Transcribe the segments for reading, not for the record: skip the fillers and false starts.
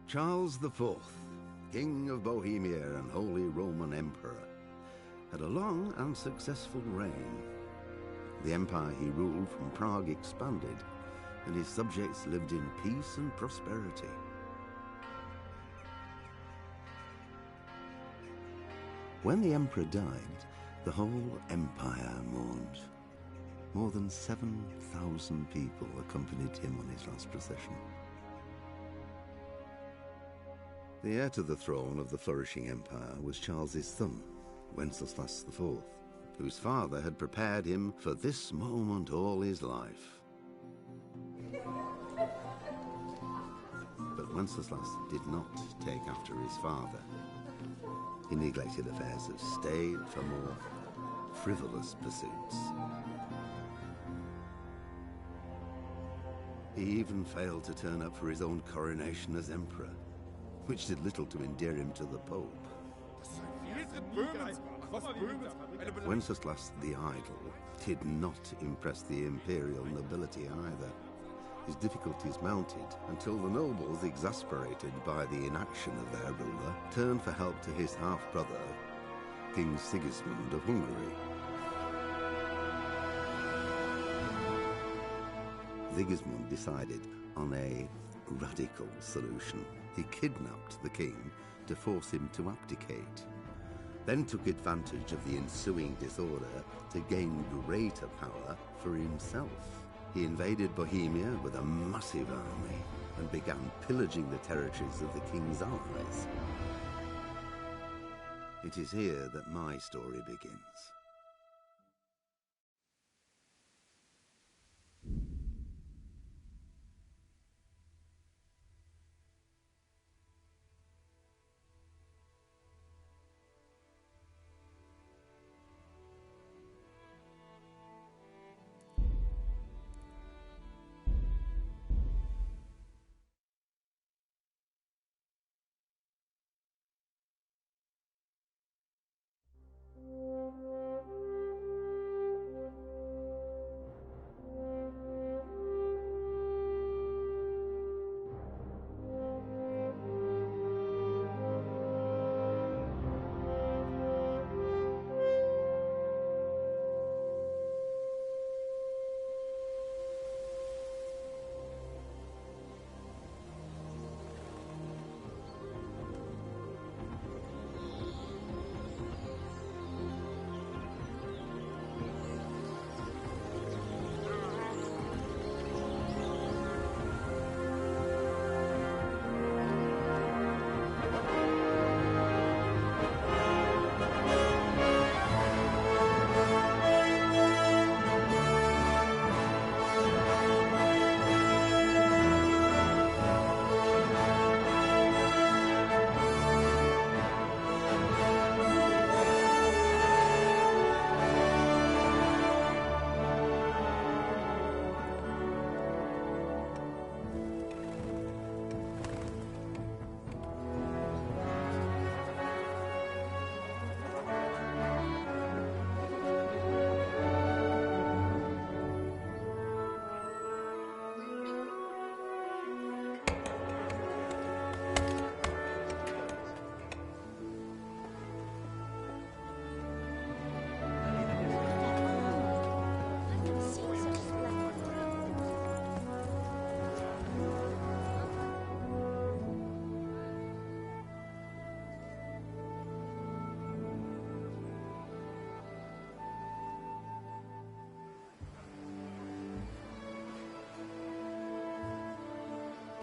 Charles IV, King of Bohemia and Holy Roman Emperor, had a long and successful reign. The empire he ruled from Prague expanded, and his subjects lived in peace and prosperity. When the emperor died, the whole empire mourned. More than 7,000 people accompanied him on his last procession. The heir to the throne of the flourishing empire was Charles's son, Wenceslas IV, whose father had prepared him for this moment all his life. But Wenceslas did not take after his father. He neglected affairs of state for more frivolous pursuits. He even failed to turn up for his own coronation as emperor, which did little to endear him to the Pope. Wenceslas the Idle did not impress the imperial nobility either. His difficulties mounted until the nobles, exasperated by the inaction of their ruler, turned for help to his half-brother, King Sigismund of Hungary. Sigismund decided on a radical solution. He kidnapped the king to force him to abdicate, then took advantage of the ensuing disorder to gain greater power for himself. He invaded Bohemia with a massive army and began pillaging the territories of the king's allies. It is here that my story begins.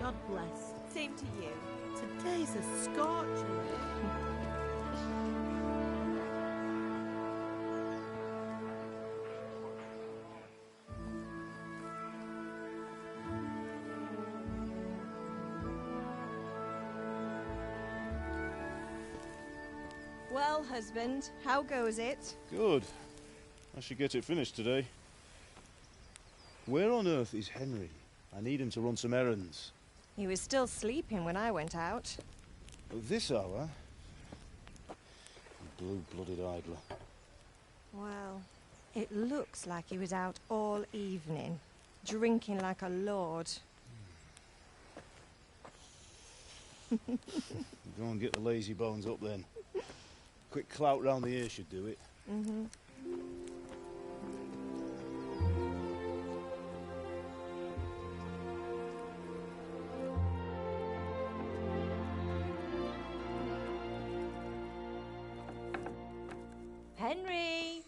God bless. Same to you. Today's a scorcher. Well, husband, how goes it? Good. I should get it finished today. Where on earth is Henry? I need him to run some errands. He was still sleeping when I went out. At this hour? Blue-blooded idler. Well, it looks like he was out all evening, drinking like a lord. Go and get the lazy bones up then. Quick clout round the ear should do it. Mm-hmm. Henry!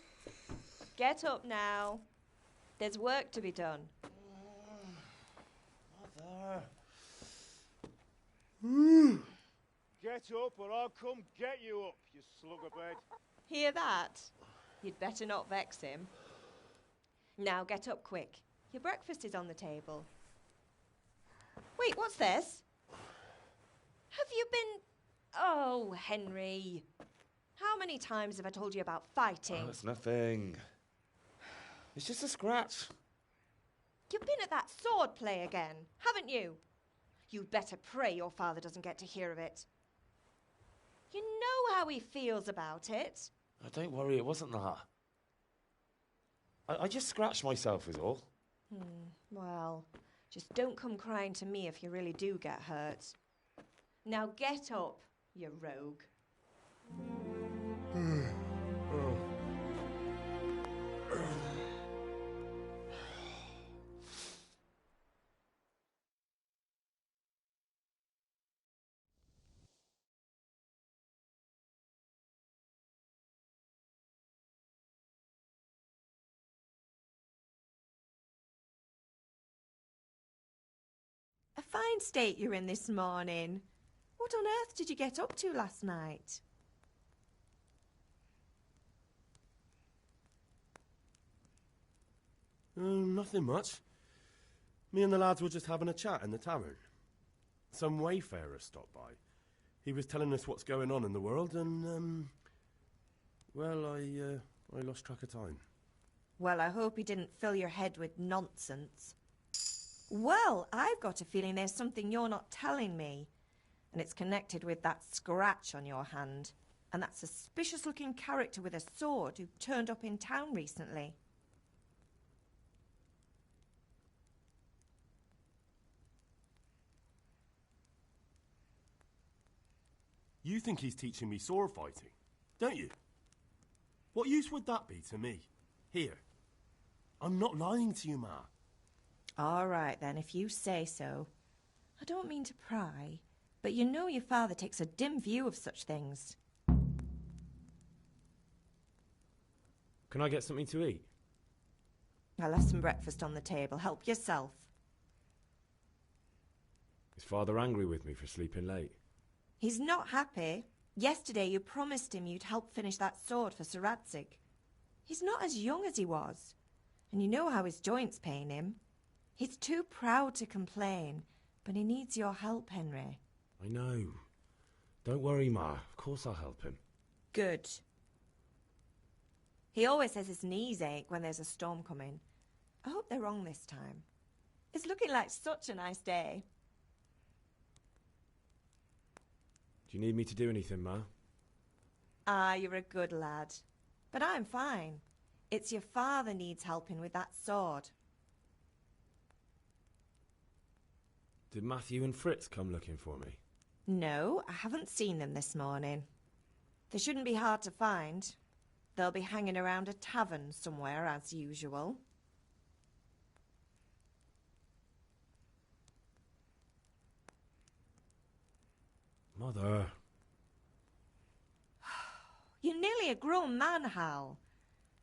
Get up now. There's work to be done. Mother. Get up or I'll come get you up, you slugabed. Hear that? You'd better not vex him. Now get up quick. Your breakfast is on the table. Wait, what's this? Have you been... Oh, Henry. How many times have I told you about fighting? Oh, it's nothing. It's just a scratch. You've been at that sword play again, haven't you? You'd better pray your father doesn't get to hear of it. You know how he feels about it. Oh, don't worry, it wasn't that. I just scratched myself is all. Well, just don't come crying to me if you really do get hurt. Now get up, you rogue. A fine state you're in this morning. What on earth did you get up to last night? Nothing much. Me and the lads were just having a chat in the tavern. Some wayfarer stopped by. He was telling us what's going on in the world and, well, I lost track of time. Well, I hope he didn't fill your head with nonsense. Well, I've got a feeling there's something you're not telling me. And it's connected with that scratch on your hand. And that suspicious-looking character with a sword who turned up in town recently. You think he's teaching me sword fighting, don't you? What use would that be to me? Here. I'm not lying to you, Ma. All right, then, if you say so. I don't mean to pry, but you know your father takes a dim view of such things. Can I get something to eat? I left some breakfast on the table. Help yourself. Is Father angry with me for sleeping late? He's not happy. Yesterday you promised him you'd help finish that sword for Sir Radzig. He's not as young as he was, and you know how his joints pain him. He's too proud to complain, but he needs your help, Henry. I know. Don't worry, Ma. Of course I'll help him. Good. He always says his knees ache when there's a storm coming. I hope they're wrong this time. It's looking like such a nice day. Do you need me to do anything, Ma? Ah, you're a good lad. But I'm fine. It's your father needs helping with that sword. Did Matthew and Fritz come looking for me? No, I haven't seen them this morning. They shouldn't be hard to find. They'll be hanging around a tavern somewhere, as usual. Mother. You're nearly a grown man, Hal.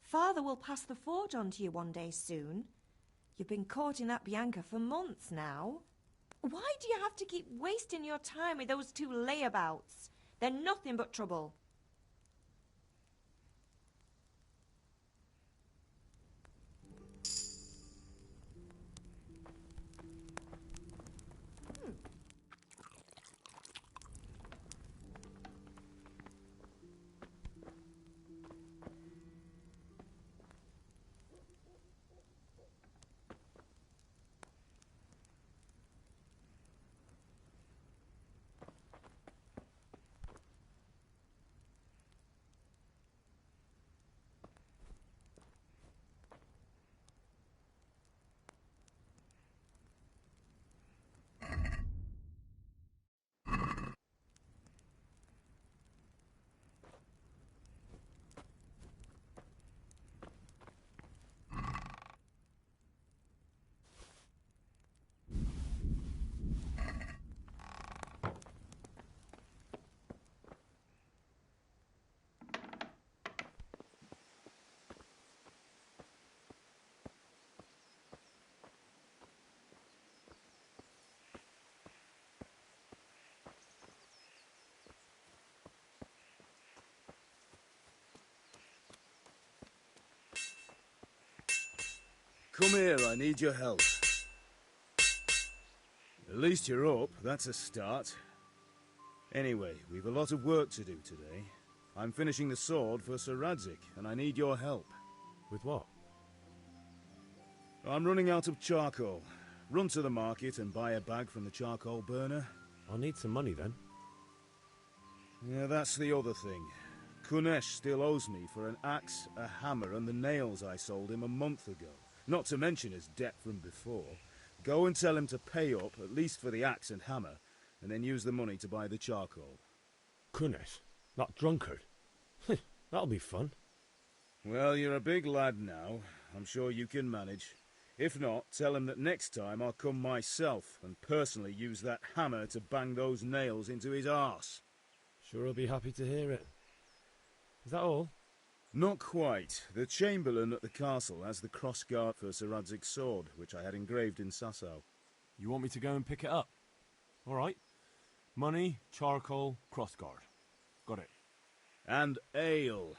Father will pass the forge on to you one day soon. You've been courting that Bianca for months now. Why do you have to keep wasting your time with those two layabouts? They're nothing but trouble. Come here, I need your help. At least you're up, that's a start. Anyway, we've a lot of work to do today. I'm finishing the sword for Sir Radzig, and I need your help. With what? I'm running out of charcoal. Run to the market and buy a bag from the charcoal burner. I'll need some money then. Yeah, that's the other thing. Kunesh still owes me for an axe, a hammer, and the nails I sold him a month ago. Not to mention his debt from before. Go and tell him to pay up, at least for the axe and hammer, and then use the money to buy the charcoal. Kunesh? That drunkard? That'll be fun. Well, you're a big lad now. I'm sure you can manage. If not, tell him that next time I'll come myself and personally use that hammer to bang those nails into his arse. Sure he'll be happy to hear it. Is that all? Not quite. The Chamberlain at the castle has the crossguard for Sir Radzig's sword, which I had engraved in Sasau. You want me to go and pick it up? All right. Money, charcoal, crossguard. Got it. And ale.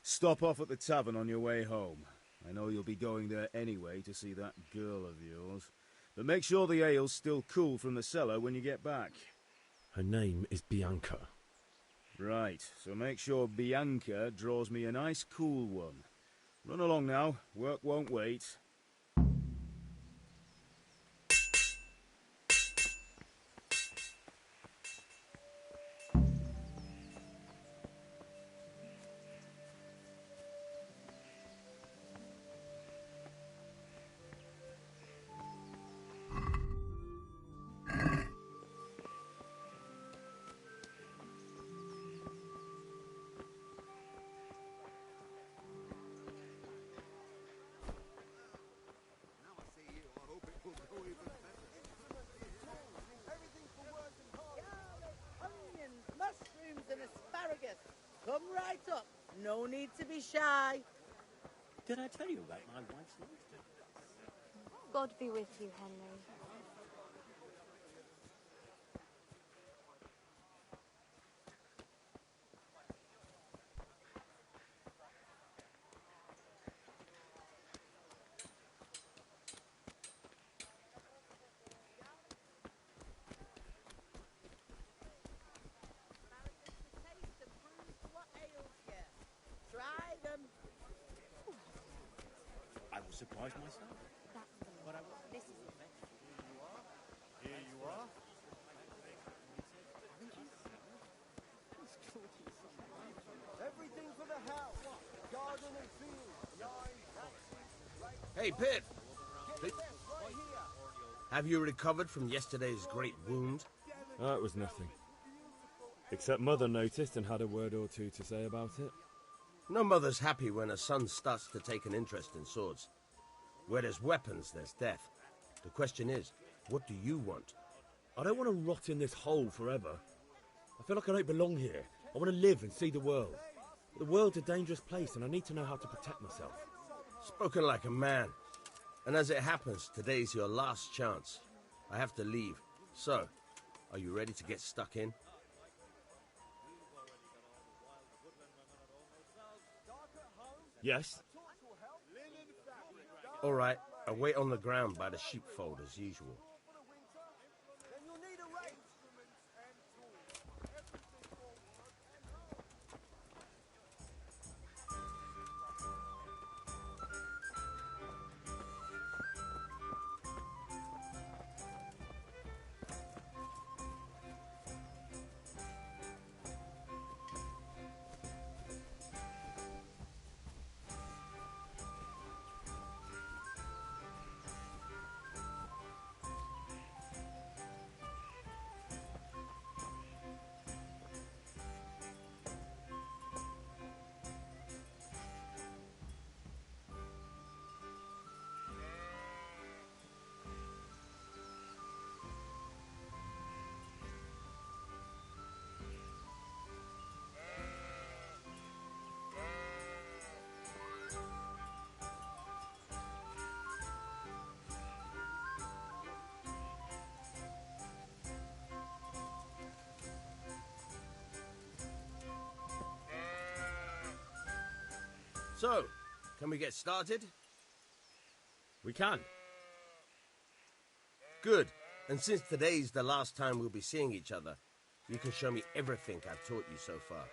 Stop off at the tavern on your way home. I know you'll be going there anyway to see that girl of yours. But make sure the ale's still cool from the cellar when you get back. Her name is Bianca. Right, so make sure Bianca draws me a nice cool one. Run along now, work won't wait. Onions, mushrooms and asparagus. Come right up. No need to be shy. Did I tell you about my wife's London? God be with you, Henry. Try them. I was surprised myself. But I was. This is the best. Here you are. Everything for the house. Garden and field. Hey, Pitt. Have you recovered from yesterday's great wound? It was nothing. Except Mother noticed and had a word or two to say about it. No mother's happy when a son starts to take an interest in swords. Where there's weapons, there's death. The question is, what do you want? I don't want to rot in this hole forever. I feel like I don't belong here. I want to live and see the world. The world's a dangerous place and I need to know how to protect myself. Spoken like a man. And as it happens, today's your last chance. I have to leave. So, are you ready to get stuck in? Yes? All right, I'll wait on the ground by the sheepfold as usual. So, can we get started? We can. Good. And since today's the last time we'll be seeing each other, you can show me everything I've taught you so far.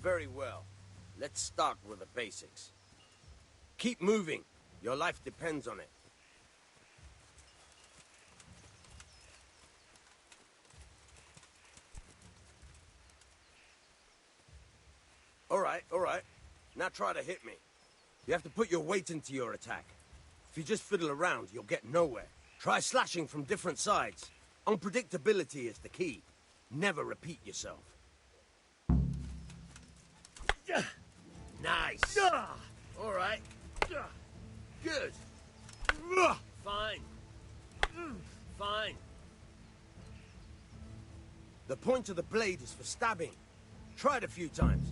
Very well. Let's start with the basics. Keep moving. Your life depends on it. All right. Now try to hit me. You have to put your weight into your attack. If you just fiddle around, you'll get nowhere. Try slashing from different sides. Unpredictability is the key. Never repeat yourself. Nice. All right. Good. Fine. Fine. The point of the blade is for stabbing. Try it a few times.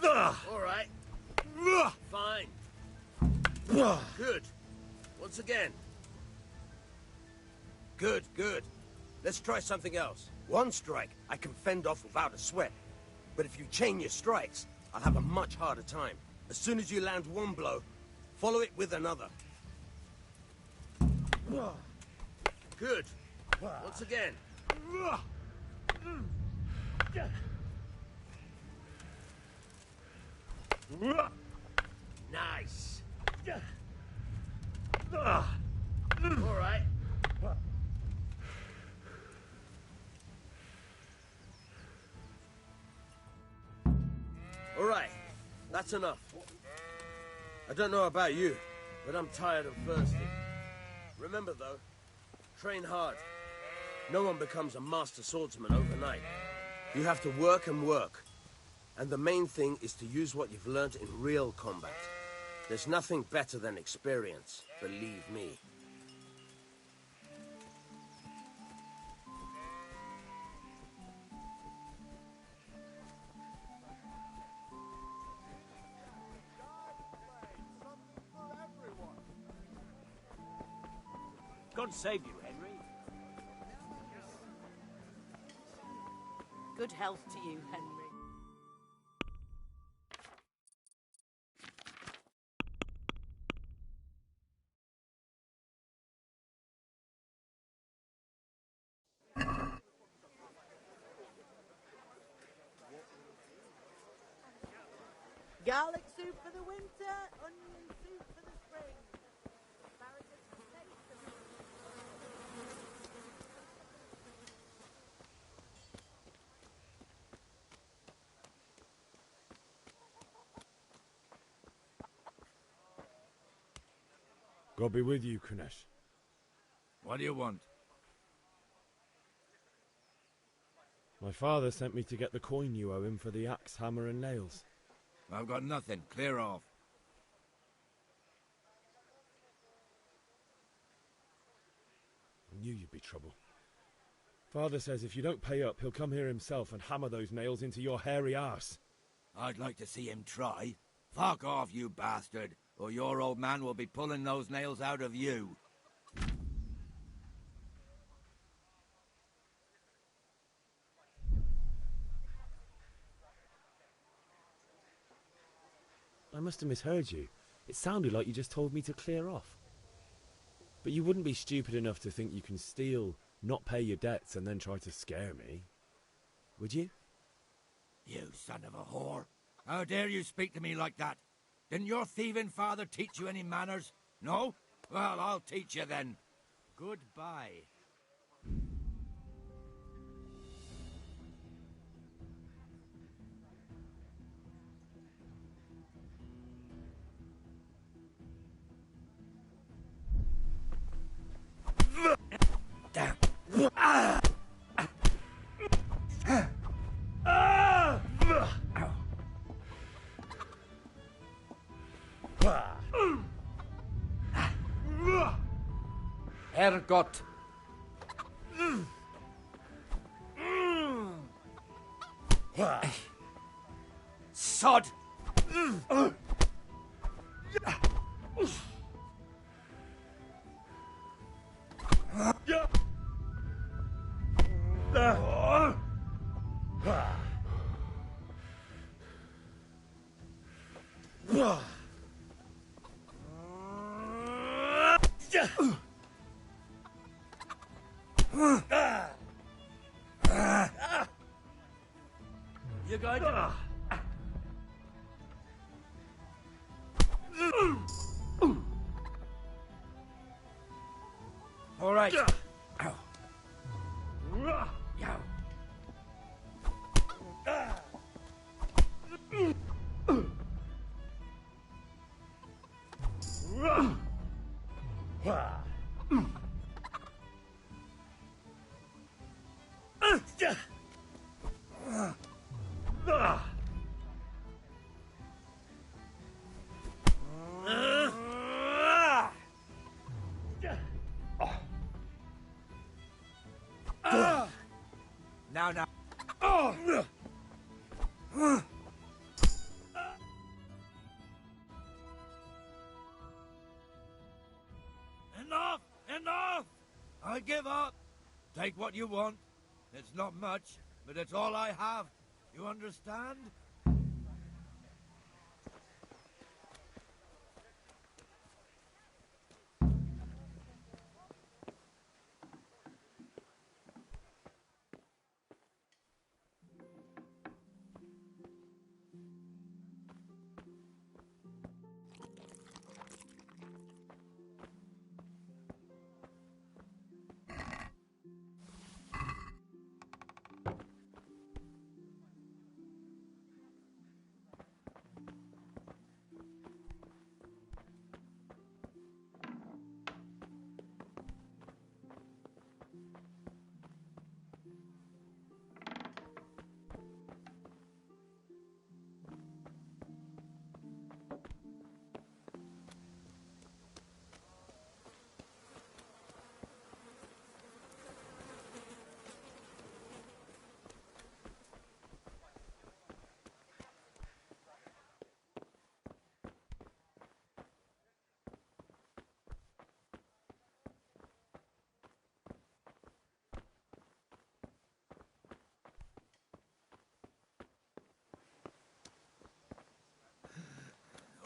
All right. Fine. Good. Once again. Good. Let's try something else. One strike I can fend off without a sweat. But if you chain your strikes, I'll have a much harder time. As soon as you land one blow, follow it with another. Good. Once again. Nice. All right. All right. That's enough. I don't know about you, but I'm tired and thirsty. Remember, though, train hard. No one becomes a master swordsman overnight. You have to work and work. And the main thing is to use what you've learned in real combat. There's nothing better than experience, believe me. God save you, Henry. Good health to you, Henry. Garlic soup for the winter, onion soup for the spring. Asparagus for taste. God be with you, Kunesh. What do you want? My father sent me to get the coin you owe him for the axe, hammer and nails. I've got nothing. Clear off. I knew you'd be trouble. Father says if you don't pay up, he'll come here himself and hammer those nails into your hairy arse. I'd like to see him try. Fuck off, you bastard, or your old man will be pulling those nails out of you. I must have misheard you. It sounded like you just told me to clear off. But you wouldn't be stupid enough to think you can steal, not pay your debts, and then try to scare me. Would you? You son of a whore. How dare you speak to me like that? Didn't your thieving father teach you any manners? No? Well, I'll teach you then. Goodbye. Damn. Herrgott. Sod. You going to... All right. Ow. Now. Enough! I give up. Take what you want. It's not much, but it's all I have. You understand?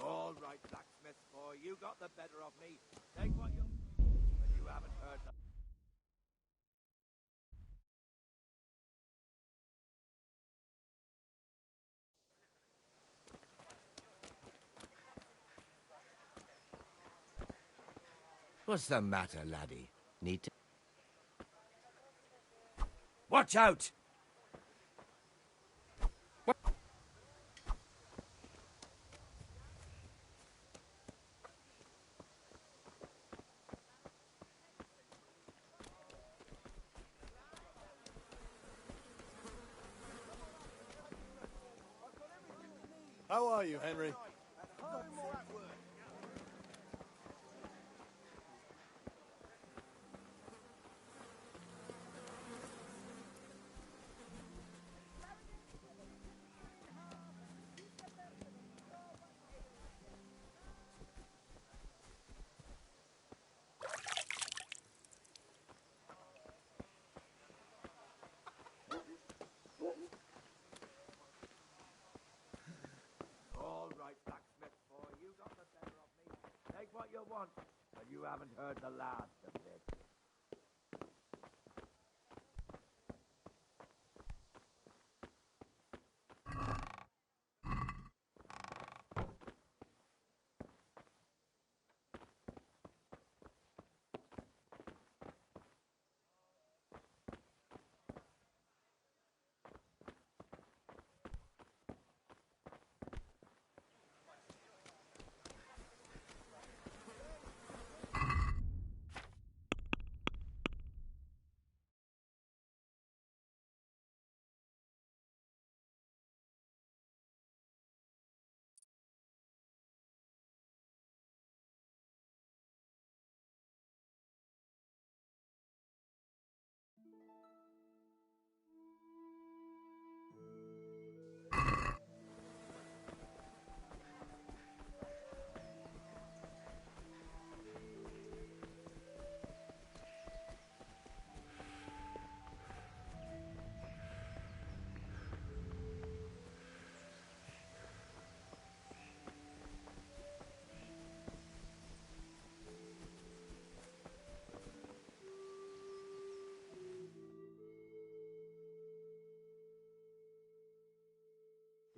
All right, blacksmith boy, you got the better of me. Take what you... But you haven't heard the... What's the matter, laddie? Need to... Watch out! How are you, Henry? All right, blacksmith boy, you got the better of me. Take what you want, but you haven't heard the last of it.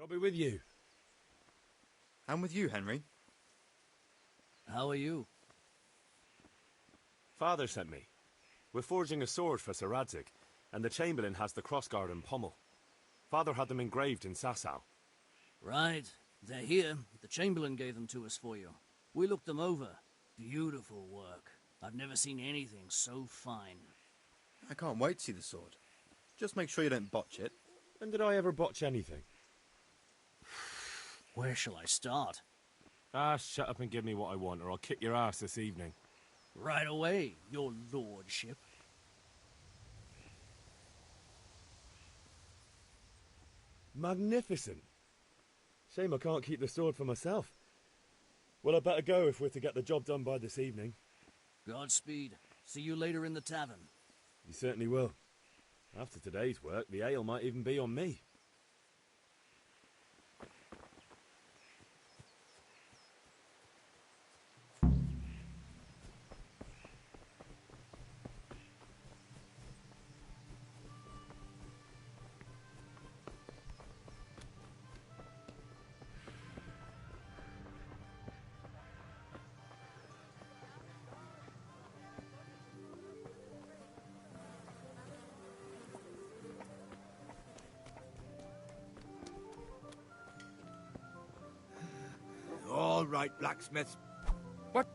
I'll be with you. And with you, Henry. How are you? Father sent me. We're forging a sword for Sir Radzig, and the Chamberlain has the crossguard and pommel. Father had them engraved in Sasau. Right. They're here. The Chamberlain gave them to us for you. We looked them over. Beautiful work. I've never seen anything so fine. I can't wait to see the sword. Just make sure you don't botch it. When did I ever botch anything? Where shall I start? Shut up and give me what I want, or I'll kick your ass this evening. Right away, your lordship. Magnificent. Shame I can't keep the sword for myself. Well, I better go if we're to get the job done by this evening. Godspeed. See you later in the tavern. You certainly will. After today's work, the ale might even be on me. All right, blacksmiths. What?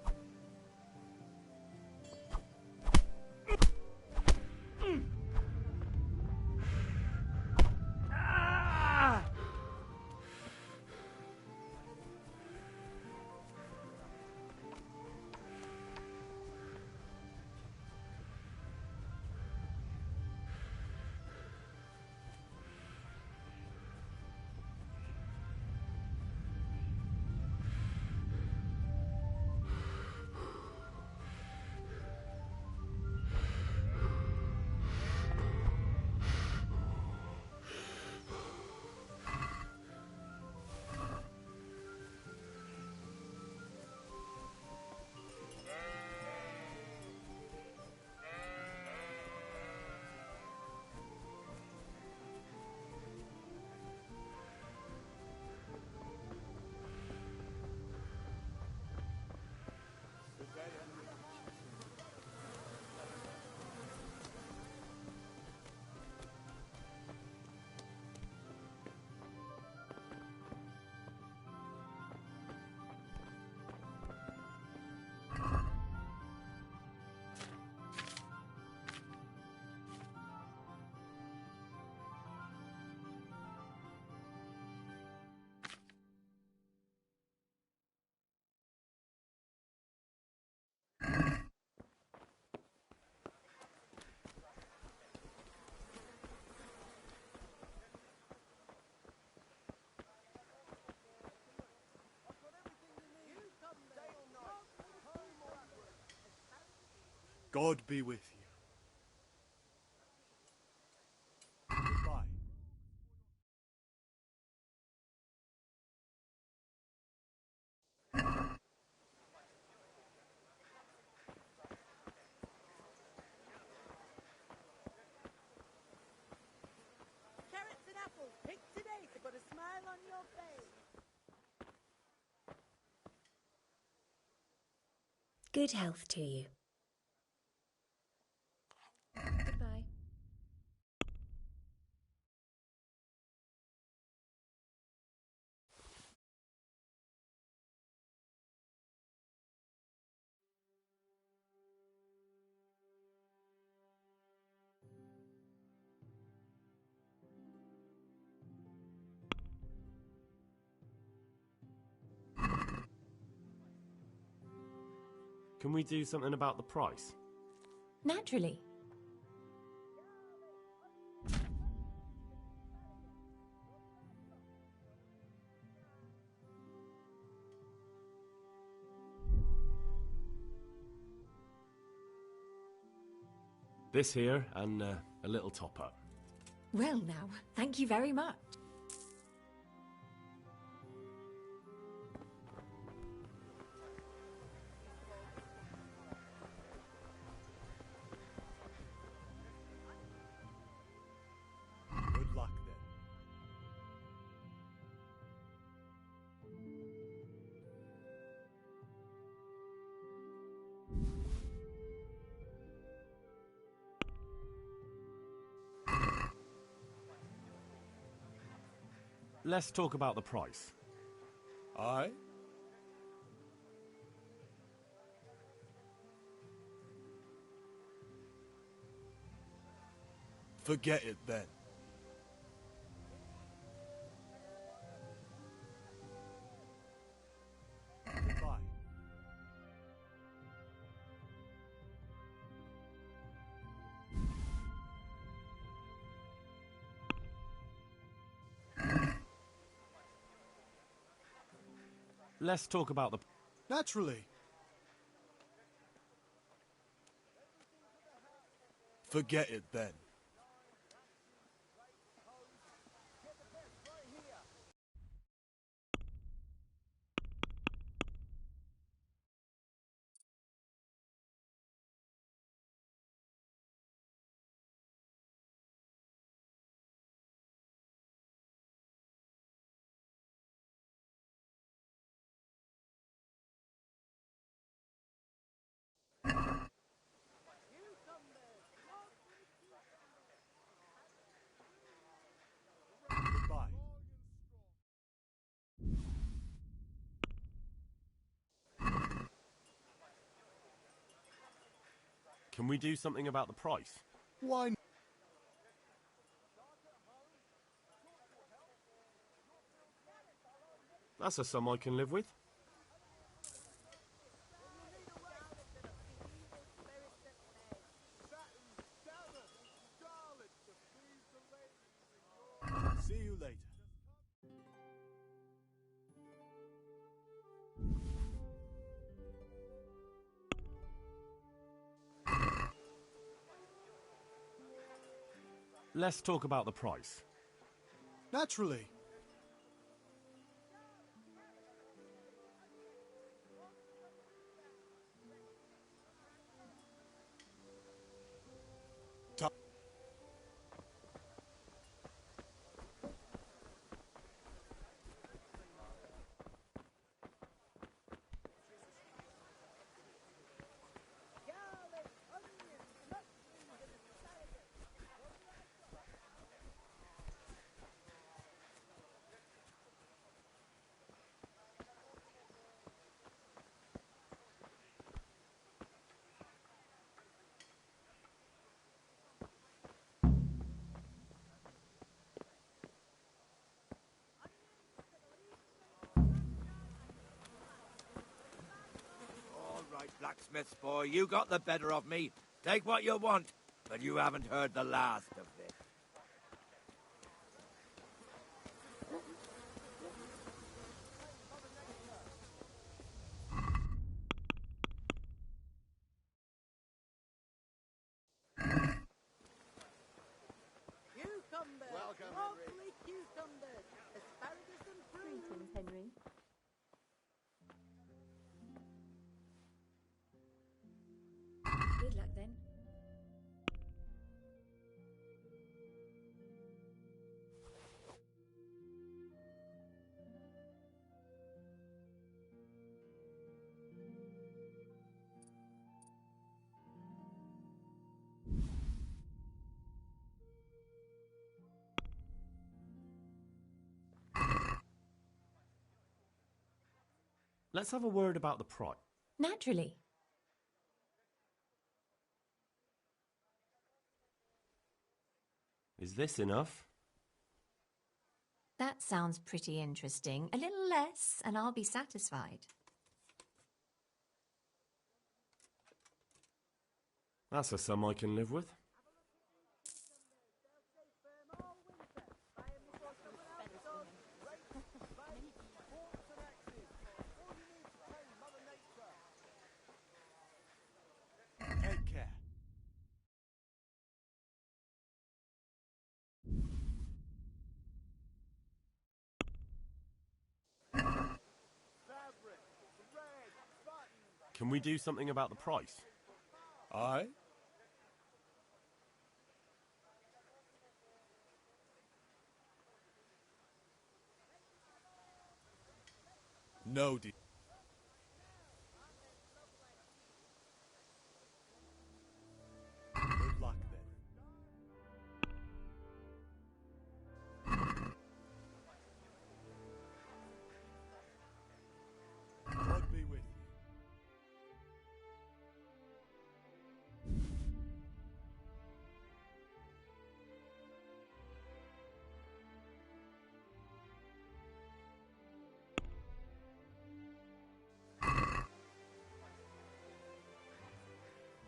God be with you. Goodbye. Carrots and apples picked today to put a smile on your face. Good health to you. Goodbye. Can we do something about the price? Naturally. This here, and a little top-up. Well now, thank you very much. Good luck then. Let's talk about the price. Aye? Forget it then. Goodbye. Let's talk about the... Naturally. Forget it then. Goodbye. Can we do something about the price? Why? That's a sum I can live with. See you later. Let's talk about the price. Naturally. All right, blacksmith's boy, you got the better of me. Take what you want, but you haven't heard the last of it. Cucumbers! Welcome, Lovely cucumbers! Asparagus and fruit! Greetings, Henry. Good luck then. Let's have a word about the price. Naturally. Is this enough? That sounds pretty interesting. A little less, and I'll be satisfied. That's a sum I can live with. Take care. Can we do something about the price? Aye? No, dear. Good luck then.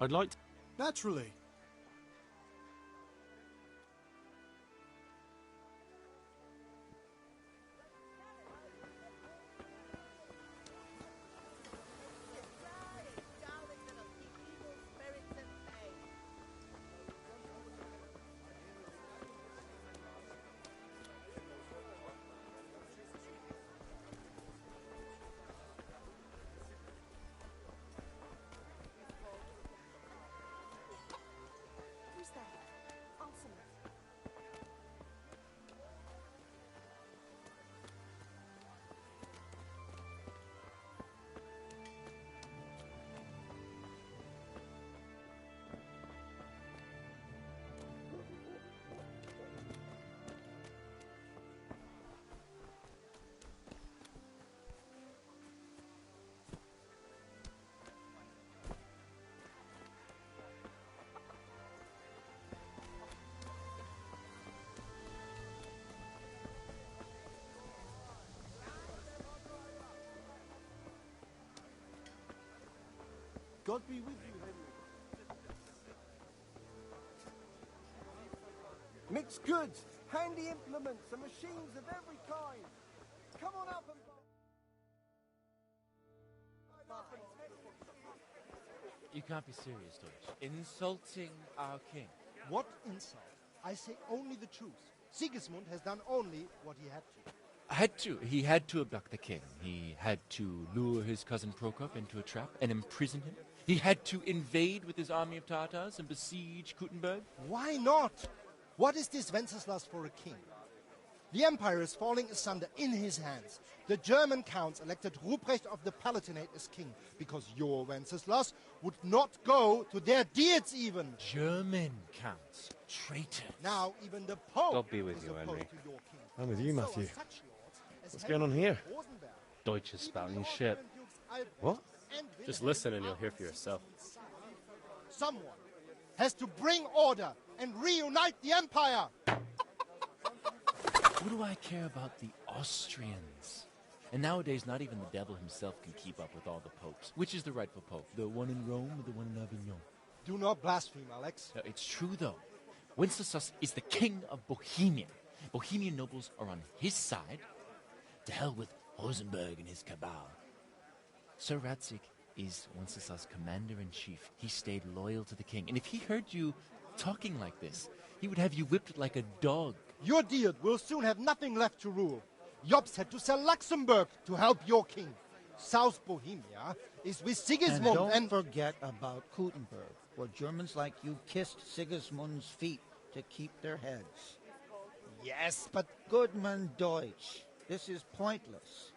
I'd like to... Naturally. Who's there? Answer me. God be with you, Henry. Mixed goods, handy implements, and machines of every kind. Come on up and You can't be serious, Deutsch. Insulting our king. What insult? I say only the truth. Sigismund has done only what he had to. He had to abduct the king. He had to lure his cousin Prokop into a trap and imprison him. He had to invade with his army of Tatars and besiege Kuttenberg. Why not? What is this Wenceslas for a king? The empire is falling asunder in his hands. The German counts elected Ruprecht of the Palatinate as king because your Wenceslas would not go to their deeds even. German counts. Traitor. Now even the Pope God be with is you, opposed Henry. to your king. I'm with you, So Matthew. are such lords as What's going on here? Rosenberg, Deutsch is spouting shit. What? Just listen and you'll hear for yourself. Someone has to bring order and reunite the empire. What do I care about the Austrians? And nowadays, not even the devil himself can keep up with all the popes. Which is the rightful pope? The one in Rome or the one in Avignon? Do not blaspheme, Alex. No, it's true, though. Wenceslas is the king of Bohemia. Bohemian nobles are on his side. To hell with Rosenberg and his cabal. Sir Radzik is Wenceslas' commander-in-chief. He stayed loyal to the king. And if he heard you talking like this, he would have you whipped like a dog. Your Diet will soon have nothing left to rule. Jobs had to sell Luxembourg to help your king. South Bohemia is with Sigismund and don't forget about Kuttenberg, where Germans like you kissed Sigismund's feet to keep their heads. Yes, but... Goodman Deutsch, this is pointless.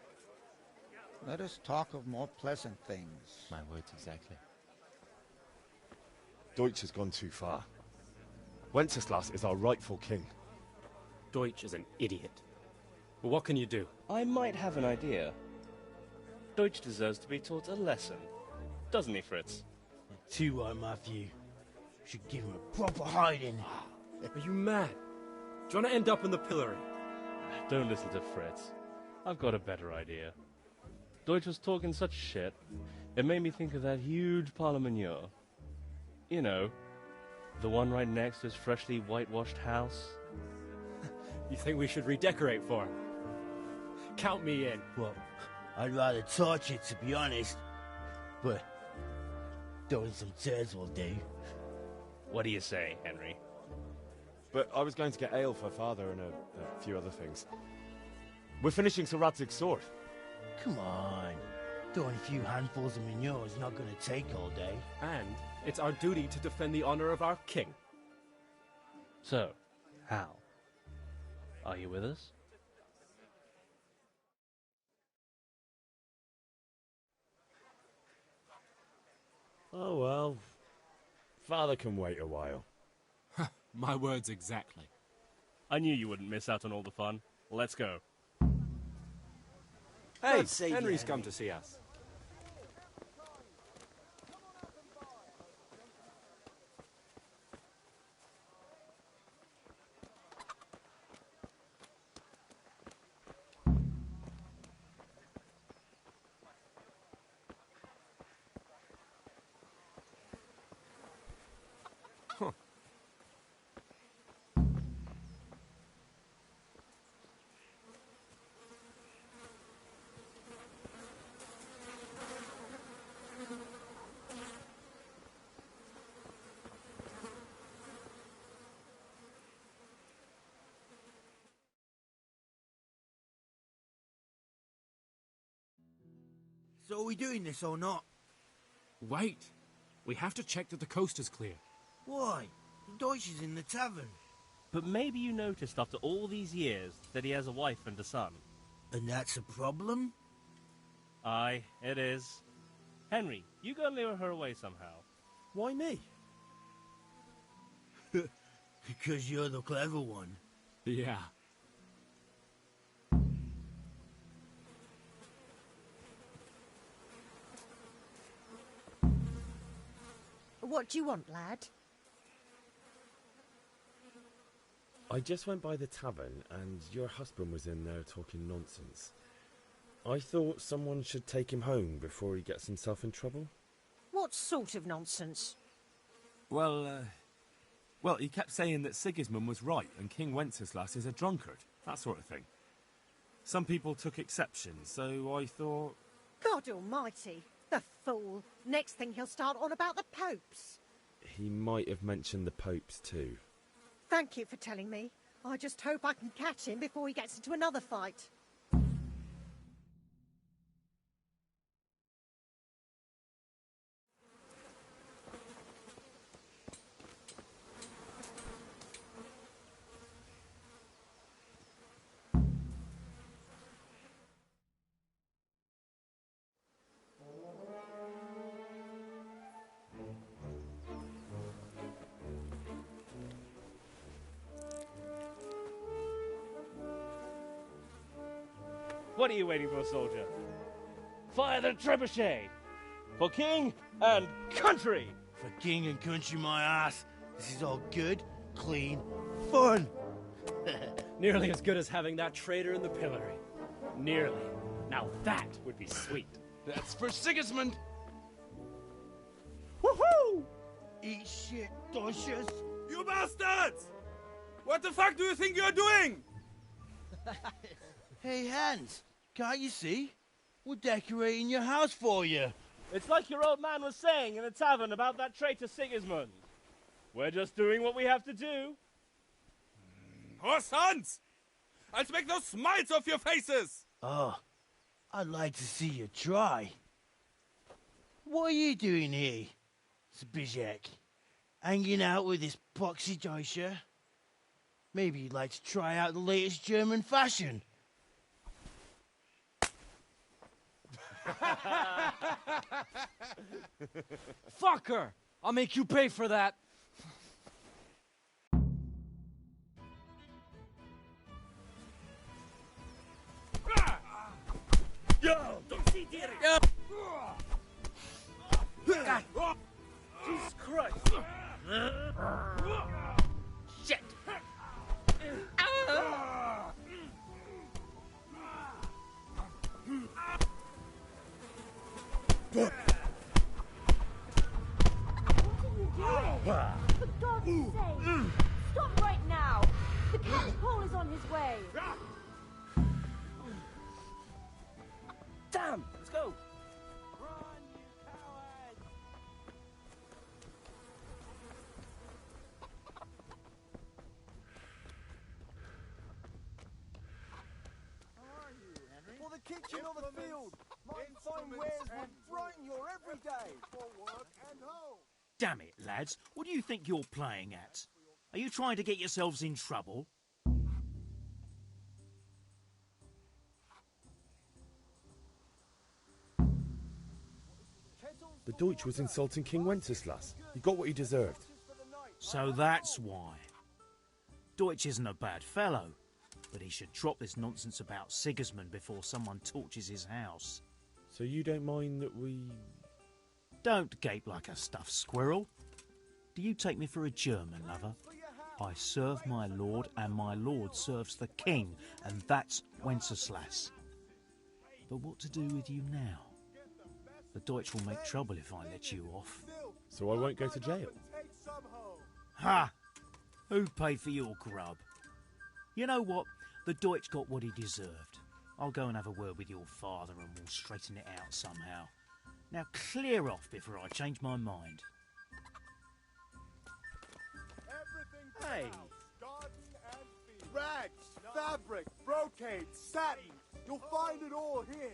Let us talk of more pleasant things. My words exactly. Deutsch has gone too far. Wenceslas is our rightful king. Deutsch is an idiot. But what can you do? I might have an idea. Deutsch deserves to be taught a lesson. Doesn't he, Fritz? Too right, Matthew. Should give him a proper hiding. Are you mad? Do you want to end up in the pillory? Don't listen to Fritz. I've got a better idea. Deutsch was talking such shit, it made me think of that huge parliament. You know, the one right next to his freshly whitewashed house. You think we should redecorate for him? Count me in. Well, I'd rather torch it, to be honest. But throwing some turds will do. What do you say, Henry? But I was going to get ale for father and a few other things. We're finishing Sir Radzig's sword. Come on. Throwing a few handfuls of manure is not going to take all day. And it's our duty to defend the honor of our king. So, Hal, are you with us? Oh well. Father can wait a while. My words exactly. I knew you wouldn't miss out on all the fun. Let's go. Hey, Henry's come to see us. So are we doing this or not? Wait. We have to check that the coast is clear. Why? The Deutsch is in the tavern. But maybe you noticed after all these years that he has a wife and a son. And that's a problem? Aye, it is. Henry, you go and lure her away somehow. Why me? Because you're the clever one. Yeah. What do you want, lad? I just went by the tavern and your husband was in there talking nonsense. I thought someone should take him home before he gets himself in trouble. What sort of nonsense? Well, he kept saying that Sigismund was right and King Wenceslas is a drunkard, that sort of thing. Some people took exception, so I thought... God almighty, the fool. Next thing he'll start on about the popes. He might have mentioned the popes too. Thank you for telling me. I just hope I can catch him before he gets into another fight. What are you waiting for, soldier? Fire the trebuchet! For king and country! For king and country, my ass. This is all good, clean, fun. Nearly as good as having that traitor in the pillory. Nearly. Now that would be sweet. That's for Sigismund! Woohoo! Eat shit, Deutsches. You bastards! What the fuck do you think you're doing? Hey, Hans, can't you see? We're decorating your house for you. It's like your old man was saying in the tavern about that traitor Sigismund. We're just doing what we have to do. Oh, sons! I'll make those smiles off your faces! Oh, I'd like to see you try. What are you doing here, Zbigniew? Hanging out with this poxy Deutscher? Maybe you'd like to try out the latest German fashion. Fucker! I'll make you pay for that. Yo! Yo! Jesus Christ! Shit! For God's sake! Stop right now! The catapult is on his way! Damn! Let's go! For the kitchen or the field, might fine wares will brighten your every day. For work and home. Damn it, lads. What do you think you're playing at? Are you trying to get yourselves in trouble? The Deutsch was insulting King Wenceslas. He got what he deserved. So that's why. Deutsch isn't a bad fellow, but he should drop this nonsense about Sigismund before someone torches his house. So you don't mind that we... Don't gape like a stuffed squirrel. Do you take me for a German, lover? I serve my lord, and my lord serves the king, and that's Wenceslas. But what to do with you now? The Deutsch will make trouble if I let you off. So I won't go to jail? Ha! Who paid for your grub? You know what? The Deutsch got what he deserved. I'll go and have a word with your father and we'll straighten it out somehow. Now clear off before I change my mind. Hey! Rags, fabric, brocade, satin. You'll find it all here.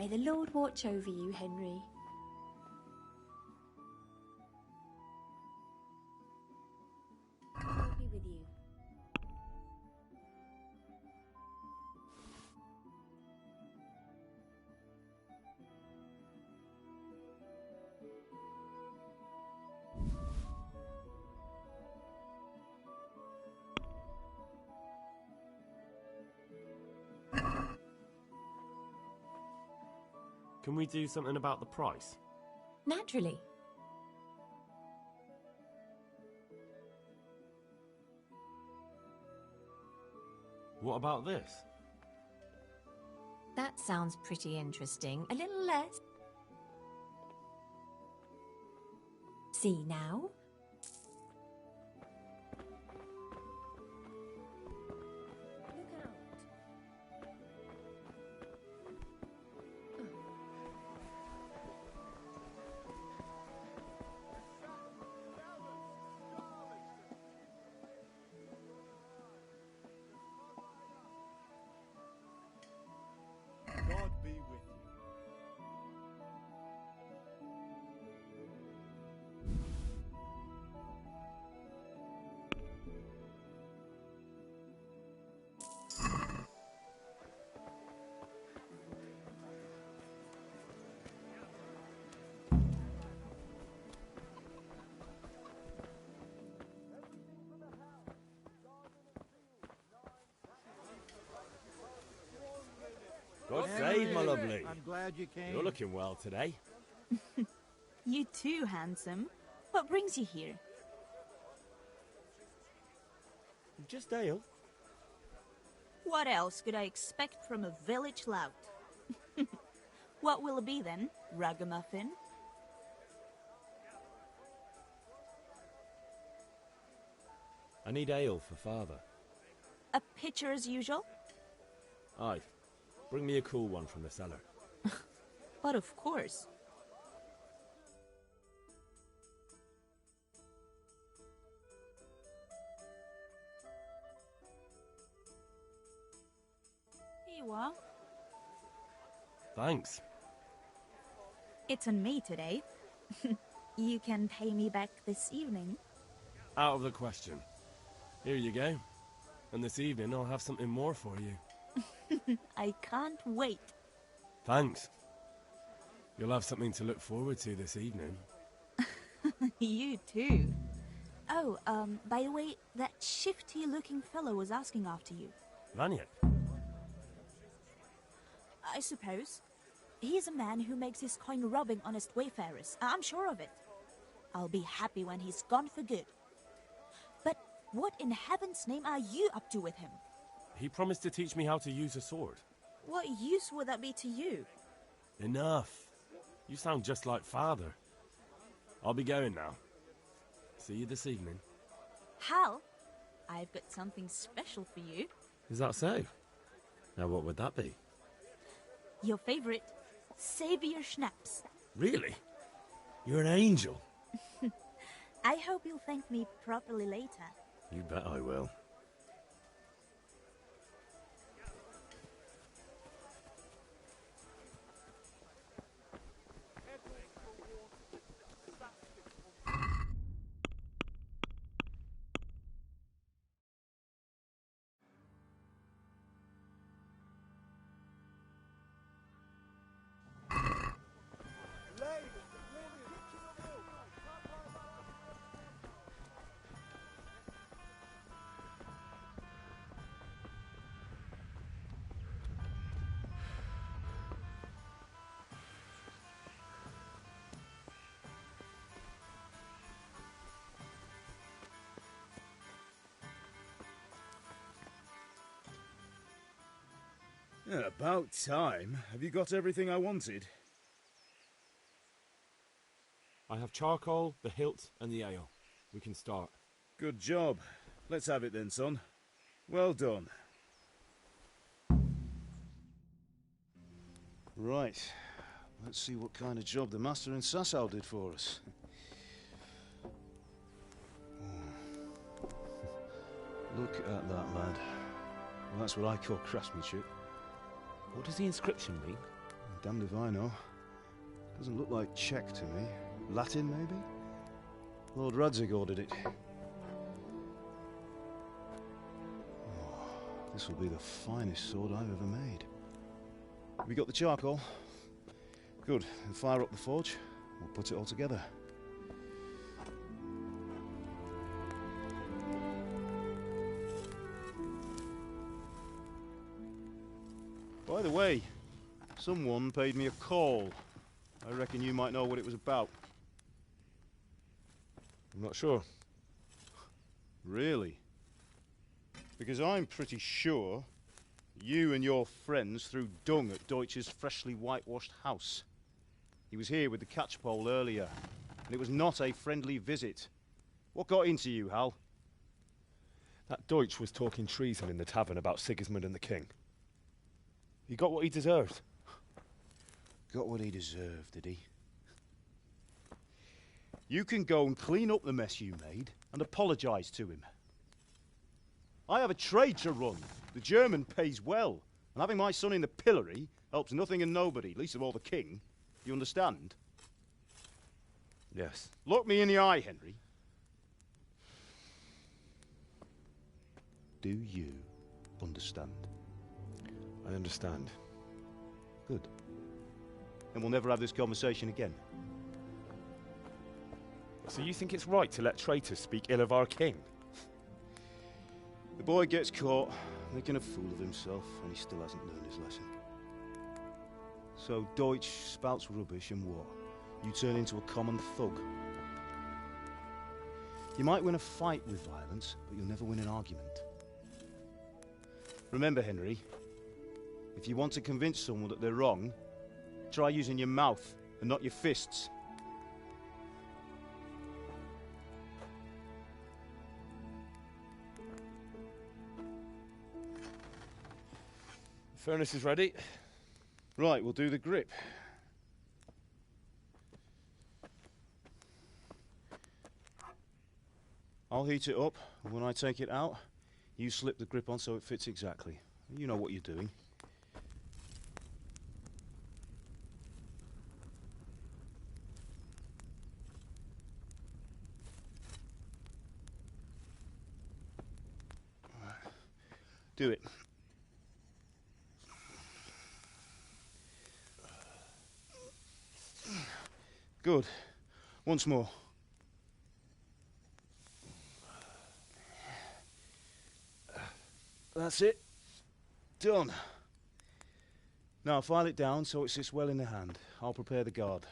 May the Lord watch over you, Henry. I'll be with you. Can we do something about the price? Naturally. What about this? That sounds pretty interesting. A little less. See now? Look out. God be with you. God save, my lovely. I'm glad you came. You're looking well today. You too, handsome. What brings you here? Just ale. What else could I expect from a village lout? What will it be then? Ragamuffin? I need ale for father. A pitcher as usual? Aye. Bring me a cool one from the cellar. But of course. Here you are. Thanks. It's on me today. You can pay me back this evening. Out of the question. Here you go. And this evening I'll have something more for you. I can't wait. Thanks. You'll have something to look forward to this evening. You too. Oh, by the way, that shifty-looking fellow was asking after you. Vanya? I suppose. He's a man who makes his coin robbing honest wayfarers. I'm sure of it. I'll be happy when he's gone for good. But what in heaven's name are you up to with him? He promised to teach me how to use a sword. What use would that be to you? Enough. You sound just like father. I'll be going now. See you this evening. Hal, I've got something special for you. Is that so? Now what would that be? Your favorite, Savior Schnapps. Really? You're an angel. I hope you'll thank me properly later. You bet I will. Yeah, about time. Have you got everything I wanted? I have charcoal, the hilt, and the ale. We can start. Good job. Let's have it then, son. Well done. Right. Let's see what kind of job the master in Sasau did for us. Look at that, lad. Well, that's what I call craftsmanship. What does the inscription mean? Damned if I know. Doesn't look like Czech to me. Latin, maybe? Lord Radzig ordered it. Oh, this will be the finest sword I've ever made. Have you got the charcoal? Good. Then fire up the forge. We'll put it all together. By the way, someone paid me a call. I reckon you might know what it was about. I'm not sure. Really? Because I'm pretty sure you and your friends threw dung at Deutsch's freshly whitewashed house. He was here with the catchpole earlier, and it was not a friendly visit. What got into you, Hal? That Deutsch was talking treason in the tavern about Sigismund and the king. He got what he deserved. Got what he deserved, did he? You can go and clean up the mess you made and apologise to him. I have a trade to run. The German pays well, and having my son in the pillory helps nothing and nobody, least of all the king. You understand? Yes. Look me in the eye, Henry. Do you understand? I understand. Good. And we'll never have this conversation again. So you think it's right to let traitors speak ill of our king? The boy gets caught, making a fool of himself, and he still hasn't learned his lesson. So Deutsch spouts rubbish, and what? You turn into a common thug. You might win a fight with violence, but you'll never win an argument. Remember, Henry, if you want to convince someone that they're wrong, try using your mouth and not your fists. The furnace is ready. Right, we'll do the grip. I'll heat it up, and when I take it out, you slip the grip on so it fits exactly. You know what you're doing. Do it. Good. Once more. That's it. Done. Now file it down so it sits well in the hand. I'll prepare the guard.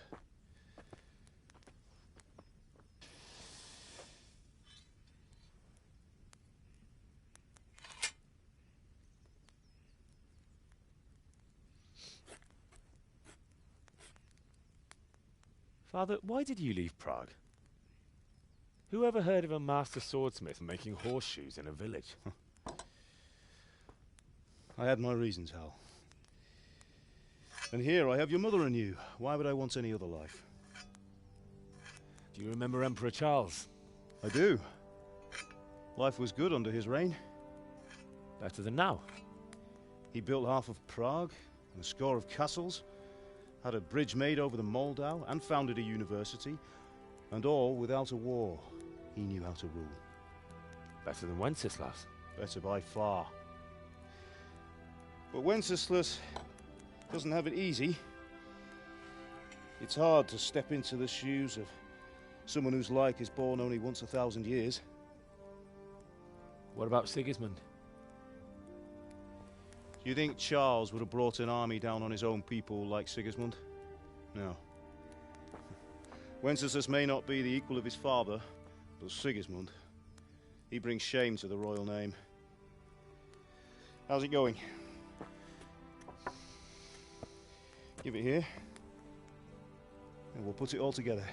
Father, why did you leave Prague? Who ever heard of a master swordsmith making horseshoes in a village? I had my reasons, Hal. And here I have your mother and you. Why would I want any other life? Do you remember Emperor Charles? I do. Life was good under his reign. Better than now. He built half of Prague and a score of castles, had a bridge made over the Moldau, and founded a university, and all without a war. He knew how to rule. Better than Wenceslas. Better by far. But Wenceslas doesn't have it easy. It's hard to step into the shoes of someone whose like is born only once 1,000 years. What about Sigismund? Do you think Charles would have brought an army down on his own people like Sigismund? No. Wenceslas may not be the equal of his father, but Sigismund, he brings shame to the royal name. How's it going? Give it here, and we'll put it all together.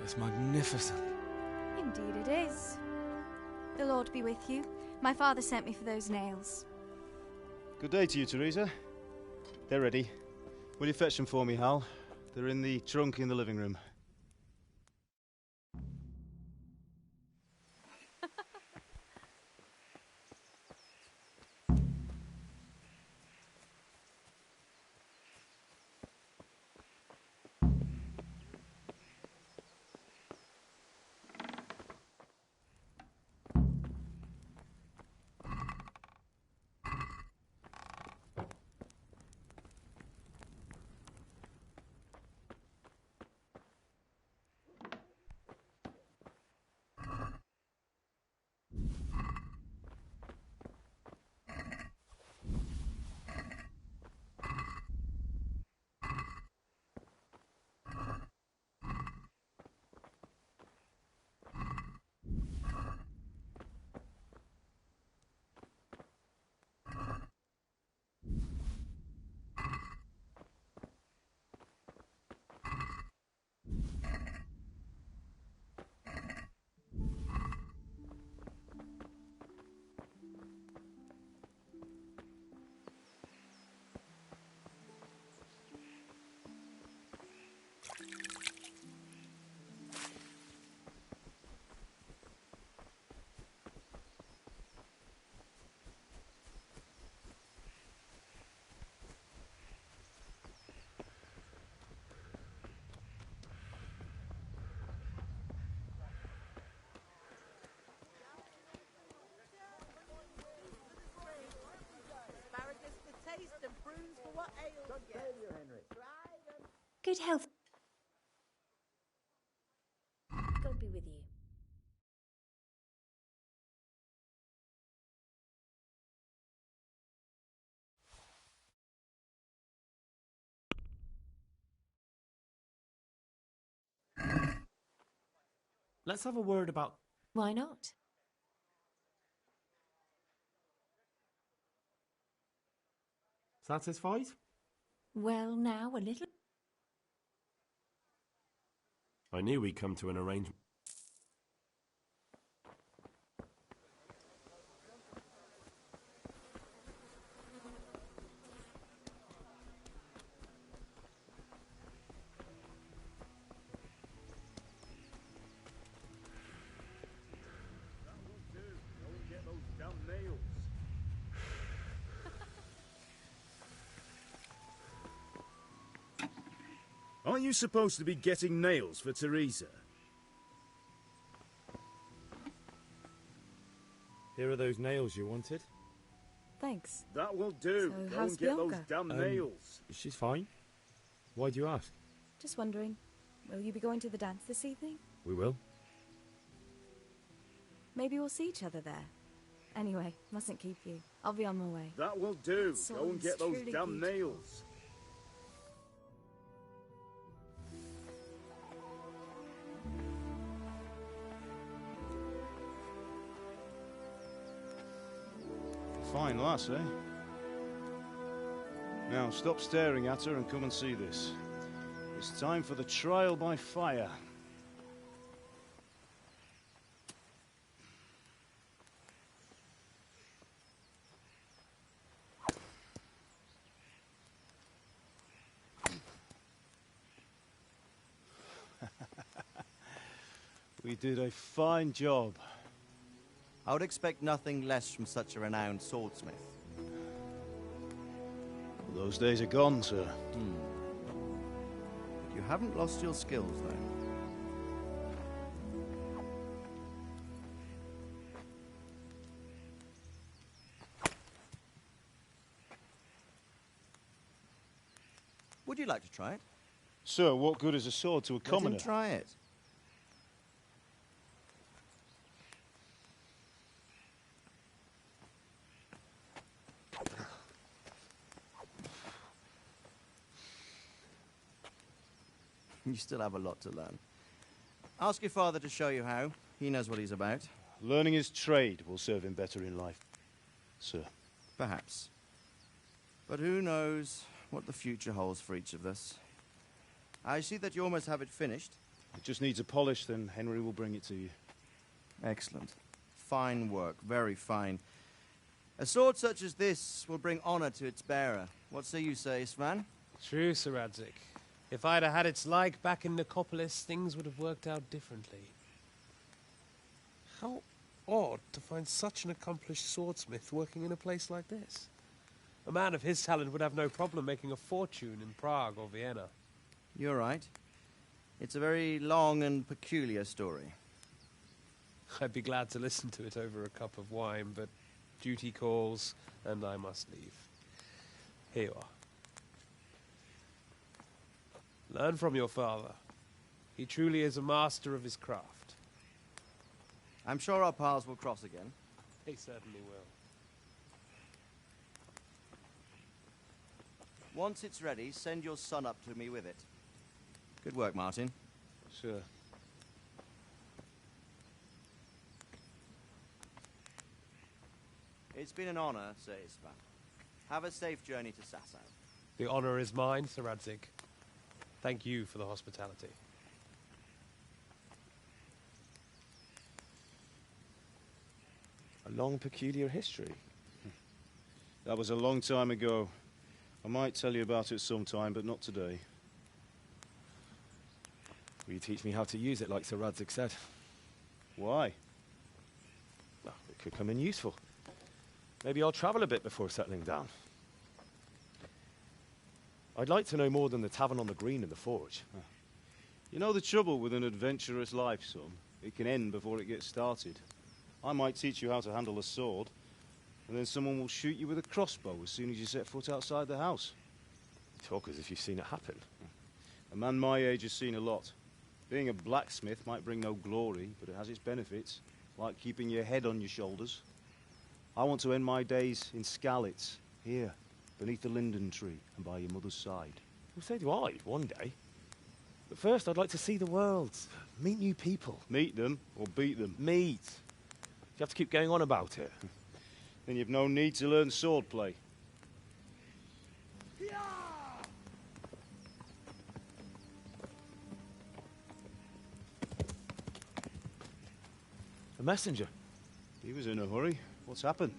It's magnificent. Indeed it is. The Lord be with you. My father sent me for those nails. Good day to you, Teresa. They're ready. Will you fetch them for me, Hal? They're in the trunk in the living room. Good health. God be with you. Let's have a word about... Why not? Satisfied? Well, now, a little... I knew we'd come to an arrangement. Aren't you supposed to be getting nails for Teresa? Here are those nails you wanted. Thanks. That will do. So Go how's and get Bianca? those damn nails. She's fine. Why do you ask? Just wondering, will you be going to the dance this evening? We will. Maybe we'll see each other there. Anyway, mustn't keep you. I'll be on my way. That will do. Go and get those truly damn beautiful. nails. Fine lass, eh? Now, stop staring at her and come and see this. It's time for the trial by fire. We did a fine job. I would expect nothing less from such a renowned swordsmith. Those days are gone, sir. But you haven't lost your skills, though. Would you like to try it? Sir, what good is a sword to a commoner? Let him try it. You still have a lot to learn. Ask your father to show you how. He knows what he's about. Learning his trade will serve him better in life, sir. Perhaps. But who knows what the future holds for each of us. I see that you almost have it finished. It just needs a polish, then Henry will bring it to you. Excellent. fine work, very fine. A sword such as this will bring honor to its bearer. What say you, Svan? True, Sir Radzik. If I'd have had its like back in Nicopolis, things would have worked out differently. How odd to find such an accomplished swordsmith working in a place like this. A man of his talent would have no problem making a fortune in Prague or Vienna. You're right. It's a very long and peculiar story. I'd be glad to listen to it over a cup of wine, but duty calls, and I must leave. Here you are. Learn from your father. He truly is a master of his craft. I'm sure our paths will cross again. They certainly will. Once it's ready, send your son up to me with it. Good work, Martin. Sure. It's been an honor, Sir Ispan. Have a safe journey to Sasau. The honor is mine, Sir Radzik. Thank you for the hospitality. A long, peculiar history. That was a long time ago. I might tell you about it sometime, but not today. Will you teach me how to use it like Sir Radzik said? Why? Well, it could come in useful. Maybe I'll travel a bit before settling down. I'd like to know more than the tavern on the green and the forge. You know the trouble with an adventurous life, son? It can end before it gets started. I might teach you how to handle a sword, and then someone will shoot you with a crossbow as soon as you set foot outside the house. You talk as if you've seen it happen. A man my age has seen a lot. Being a blacksmith might bring no glory, but it has its benefits, like keeping your head on your shoulders. I want to end my days in Skalitz, here, beneath the linden tree and by your mother's side. Well, so do I, one day. But first, I'd like to see the world, meet new people. Meet them or beat them? Meet. You have to keep going on about it. Then you've no need to learn swordplay. A messenger. He was in a hurry. What's happened?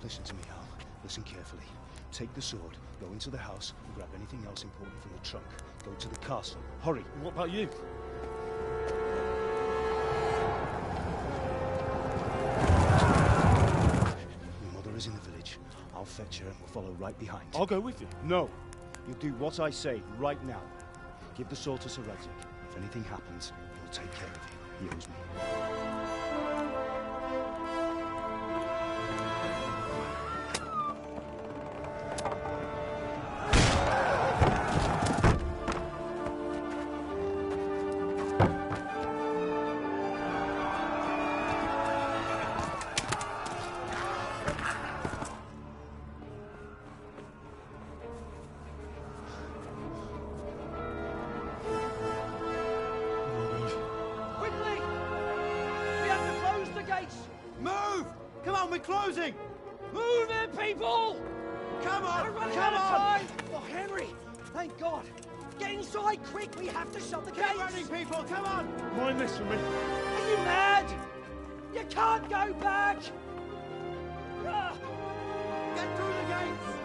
Listen to me, Al. Listen carefully. Take the sword, go into the house, and grab anything else important from the trunk. Go to the castle. Hurry. What about you? Your mother is in the village. I'll fetch her and we'll follow right behind. I'll go with you. No. You'll do what I say right now. Give the sword to Sir Radzik. If anything happens, he'll take care of you. He owes me. We're closing! Move it, people! Come on! We're running Come out of on! time! Oh, Henry! Thank God! Get inside, quick! We have to shut the Keep gates! running, people! Come on! Mind this for me. Are you mad? You can't go back! Ah. Get through the gates!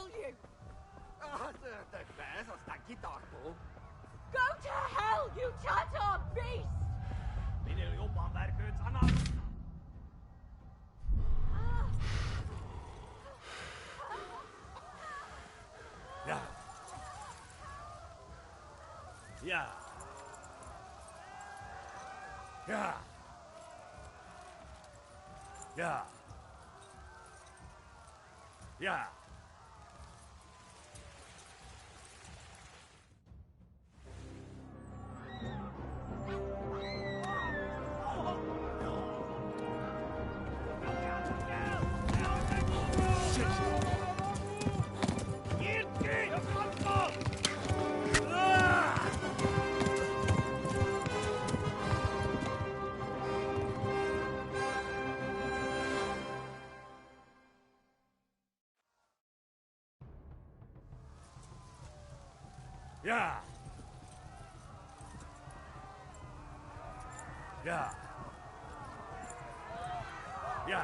kill you! The bears are stanky dark ball. Go to hell, you Tatar beast! Yeah. Yeah. Yeah. Yeah. Yeah. Yeah. Yeah. Yeah. Yeah.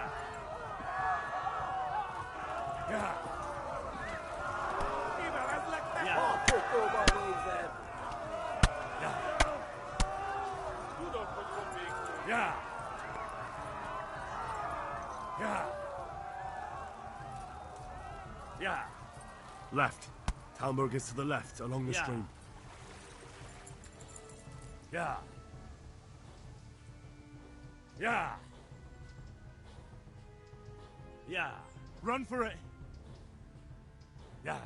Yeah. Yeah. Yeah. Left. Talmberg is to the left, along the stream. Yeah. Yeah. Yeah. Run for it. Yeah.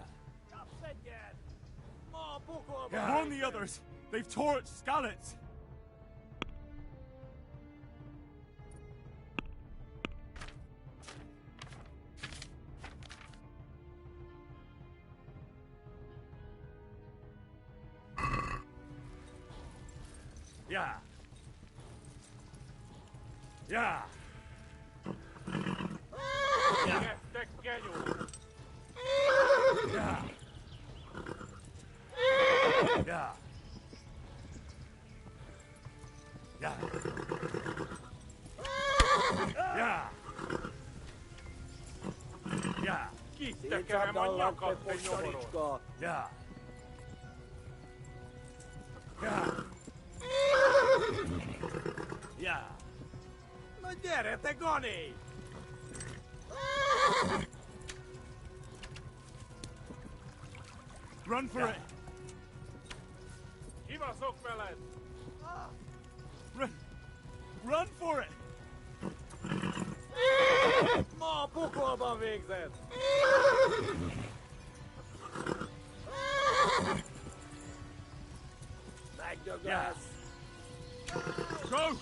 Yeah. Warn the others. They've torched Skalitz. Yeah. Yeah. Yeah. Yeah. Yeah. Yeah. Yeah. Yeah. Yeah. Yeah. Yeah. No gyere, te Gani! Run for it. Kivaszok veled! Run for it. Ma a pokolban végzed! Megdöglesz! Go!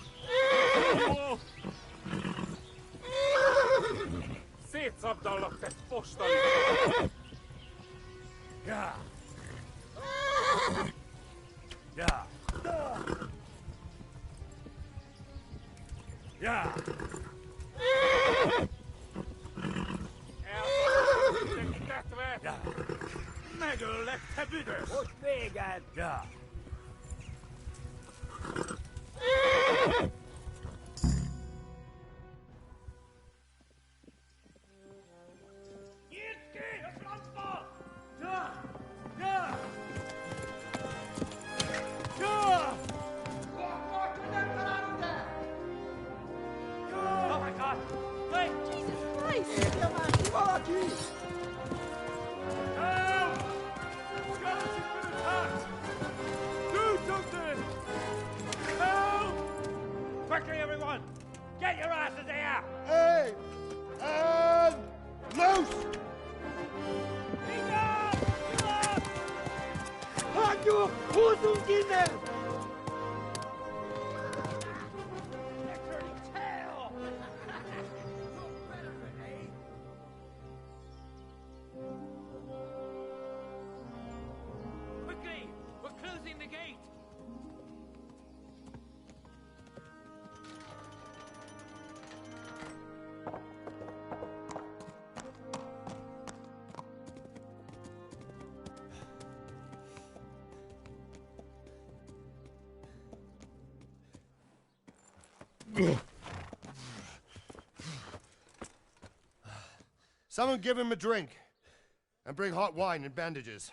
Szétszabdallak, te postali! Yeah. Yeah. Yeah. Eltetve! Yeah. Megöllek, te büdös! Most véged! Yeah. Quickly, everyone! Get your asses here! Hey! And loose! Hagyjuk! Húzzunk innen! Quickly! We're closing the gate! Someone give him a drink. And bring hot wine and bandages.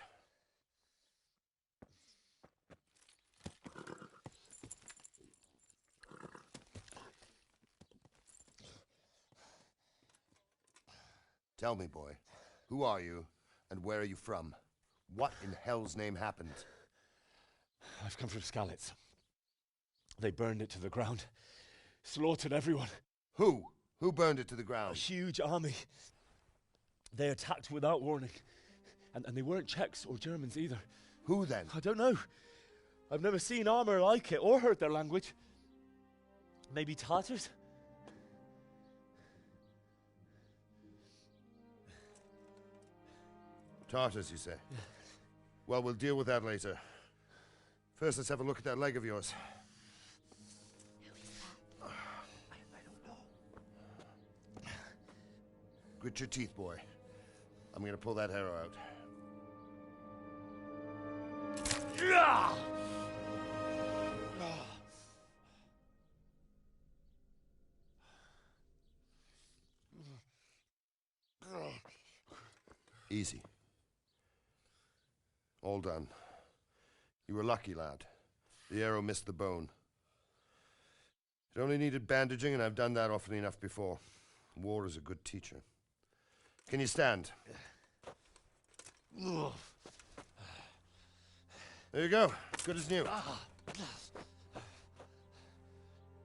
Tell me, boy, who are you, and where are you from? What in hell's name happened? I've come from Skalitz. They burned it to the ground. Slaughtered everyone. Who? Who burned it to the ground? A huge army. They attacked without warning. And they weren't Czechs or Germans either. Who then? I don't know. I've never seen armor like it or heard their language. Maybe Tatars? Tartars, you say? Yeah. Well, we'll deal with that later. First, let's have a look at that leg of yours. Grit your teeth, boy. I'm gonna pull that arrow out. Easy. All done. You were lucky, lad. The arrow missed the bone. It only needed bandaging, and I've done that often enough before. War is a good teacher. Can you stand? There you go. Good as new.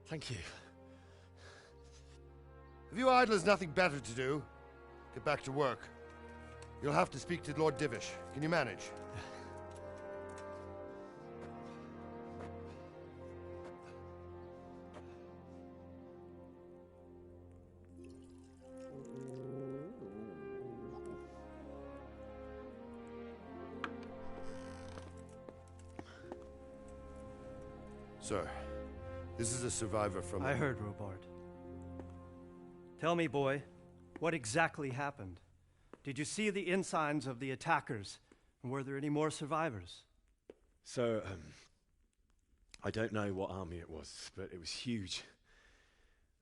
Thank you. Have you idlers nothing better to do? Get back to work. You'll have to speak to Lord Divish. Can you manage? Sir, this is a survivor from... I heard, Robard. Tell me, boy, what exactly happened? Did you see the ensigns of the attackers? And were there any more survivors? So, I don't know what army it was, but it was huge.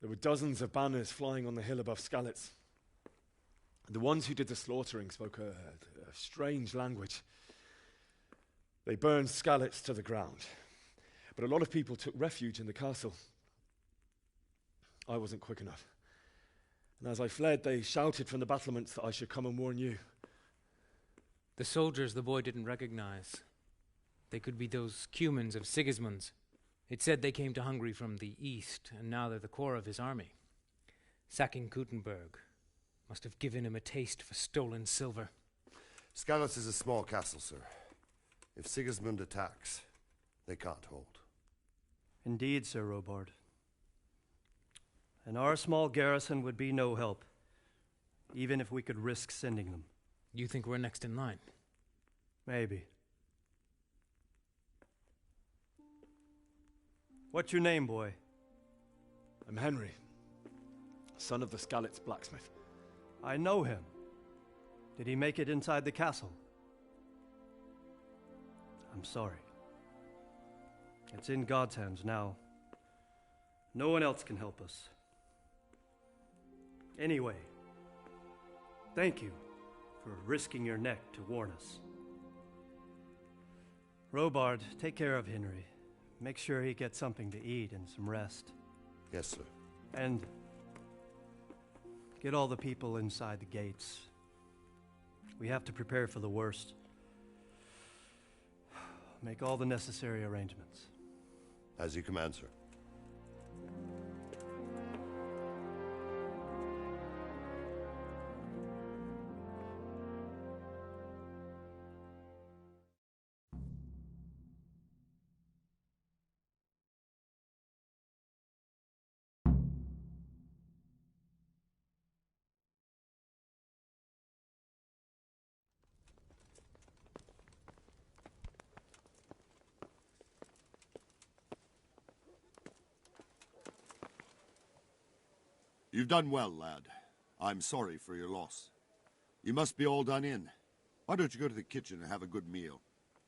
There were dozens of banners flying on the hill above Skalitz. The ones who did the slaughtering spoke a strange language. They burned Skalitz to the ground. But a lot of people took refuge in the castle. I wasn't quick enough. And as I fled, they shouted from the battlements that I should come and warn you. The soldiers the boy didn't recognize. They could be those Cumans of Sigismund's. It said they came to Hungary from the east, and now they're the core of his army. Sacking Kuttenberg must have given him a taste for stolen silver. Skalitz is a small castle, sir. If Sigismund attacks, they can't hold. Indeed, Sir Robard. And our small garrison would be no help, even if we could risk sending them. You think we're next in line? Maybe. What's your name, boy? I'm Henry, son of the Skalitz blacksmith. I know him. Did he make it inside the castle? I'm sorry. It's in God's hands now. No one else can help us. Anyway, thank you for risking your neck to warn us. Robard, take care of Henry. Make sure he gets something to eat and some rest. Yes, sir. And get all the people inside the gates. We have to prepare for the worst. Make all the necessary arrangements. As you command, sir. You've done well, lad. I'm sorry for your loss. You must be all done in. Why don't you go to the kitchen and have a good meal?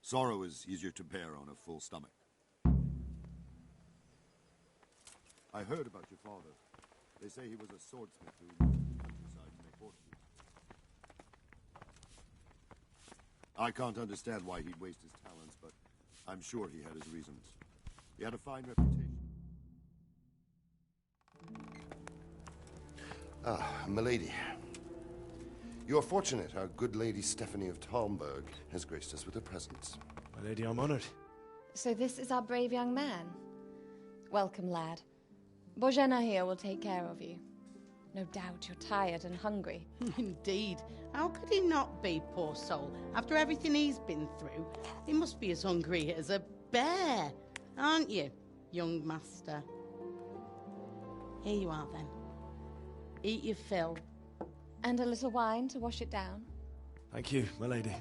Sorrow is easier to bear on a full stomach. I heard about your father. They say he was a swordsmith who moved to the countryside to make fortunes. I can't understand why he'd waste his talents, but I'm sure he had his reasons. He had a fine reputation. Ah, milady. You are fortunate our good lady Stephanie of Talmberg has graced us with her presence. My lady, I'm honored. So this is our brave young man. Welcome, lad. Bojena here will take care of you. No doubt you're tired and hungry. Indeed. How could he not be, poor soul? After everything he's been through, he must be as hungry as a bear, aren't you, young master? Here you are, then. Eat your fill. And a little wine to wash it down. Thank you, my lady.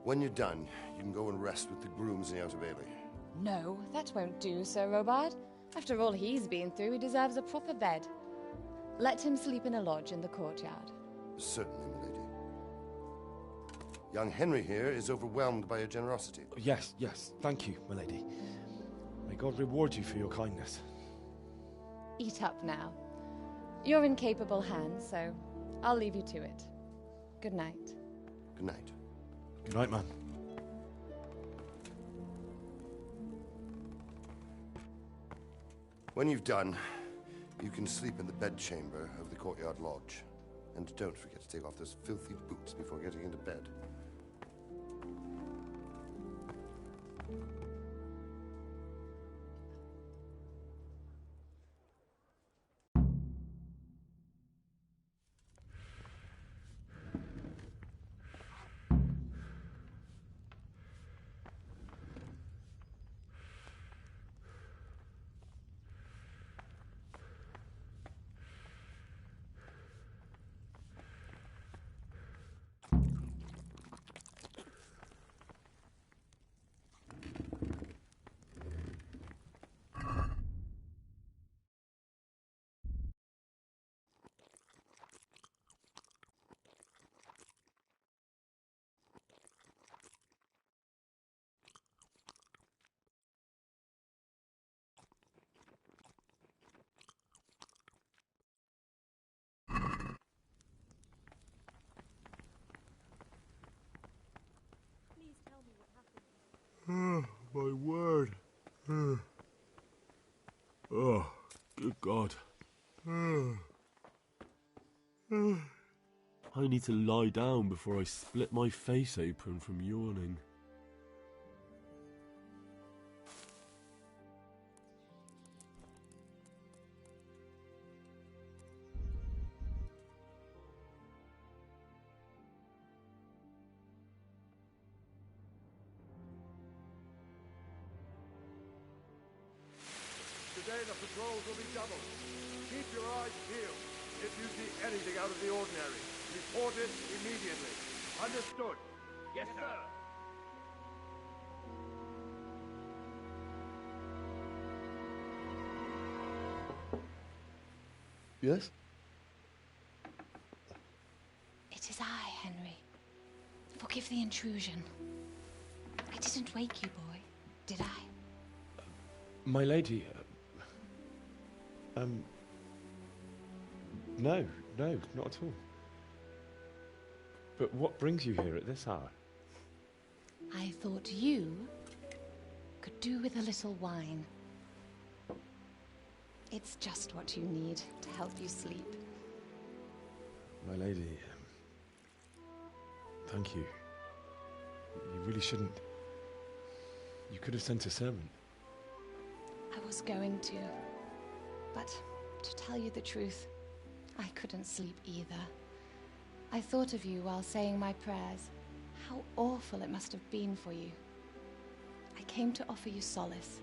When you're done, you can go and rest with the grooms in the Outer Bailey. No, that won't do, Sir Robard. After all he's been through, he deserves a proper bed. Let him sleep in a lodge in the courtyard. Certainly, milady. Young Henry here is overwhelmed by your generosity. Yes, yes. Thank you, my lady. May God reward you for your kindness. Eat up now. You're in capable hands, so I'll leave you to it. Good night. Good night. Good night, man. When you've done, you can sleep in the bedchamber of the courtyard lodge. And don't forget to take off those filthy boots before getting into bed. Oh, my word. Oh, good God. I need to lie down before I split my face open from yawning. Today the patrols will be doubled. Keep your eyes peeled. If you see anything out of the ordinary, report it immediately. Understood? Yes, sir. Yes? It is I, Henry. Forgive the intrusion. I didn't wake you, boy, did I? My lady, no, not at all. But what brings you here at this hour? I thought you could do with a little wine. It's just what you need to help you sleep. My lady, thank you. You really shouldn't. You could have sent a servant. I was going to, but to tell you the truth, I couldn't sleep either. I thought of you while saying my prayers. How awful it must have been for you. I came to offer you solace,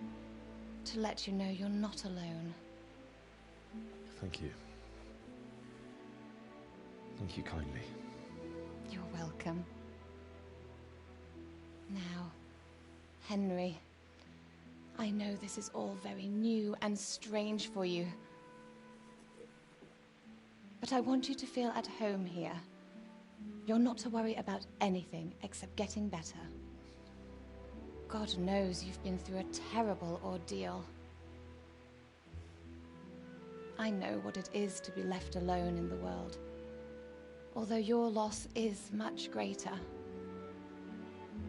to let you know you're not alone. Thank you. Thank you kindly. You're welcome. Now, Henry, I know this is all very new and strange for you, but I want you to feel at home here. You're not to worry about anything except getting better. God knows you've been through a terrible ordeal. I know what it is to be left alone in the world. although your loss is much greater.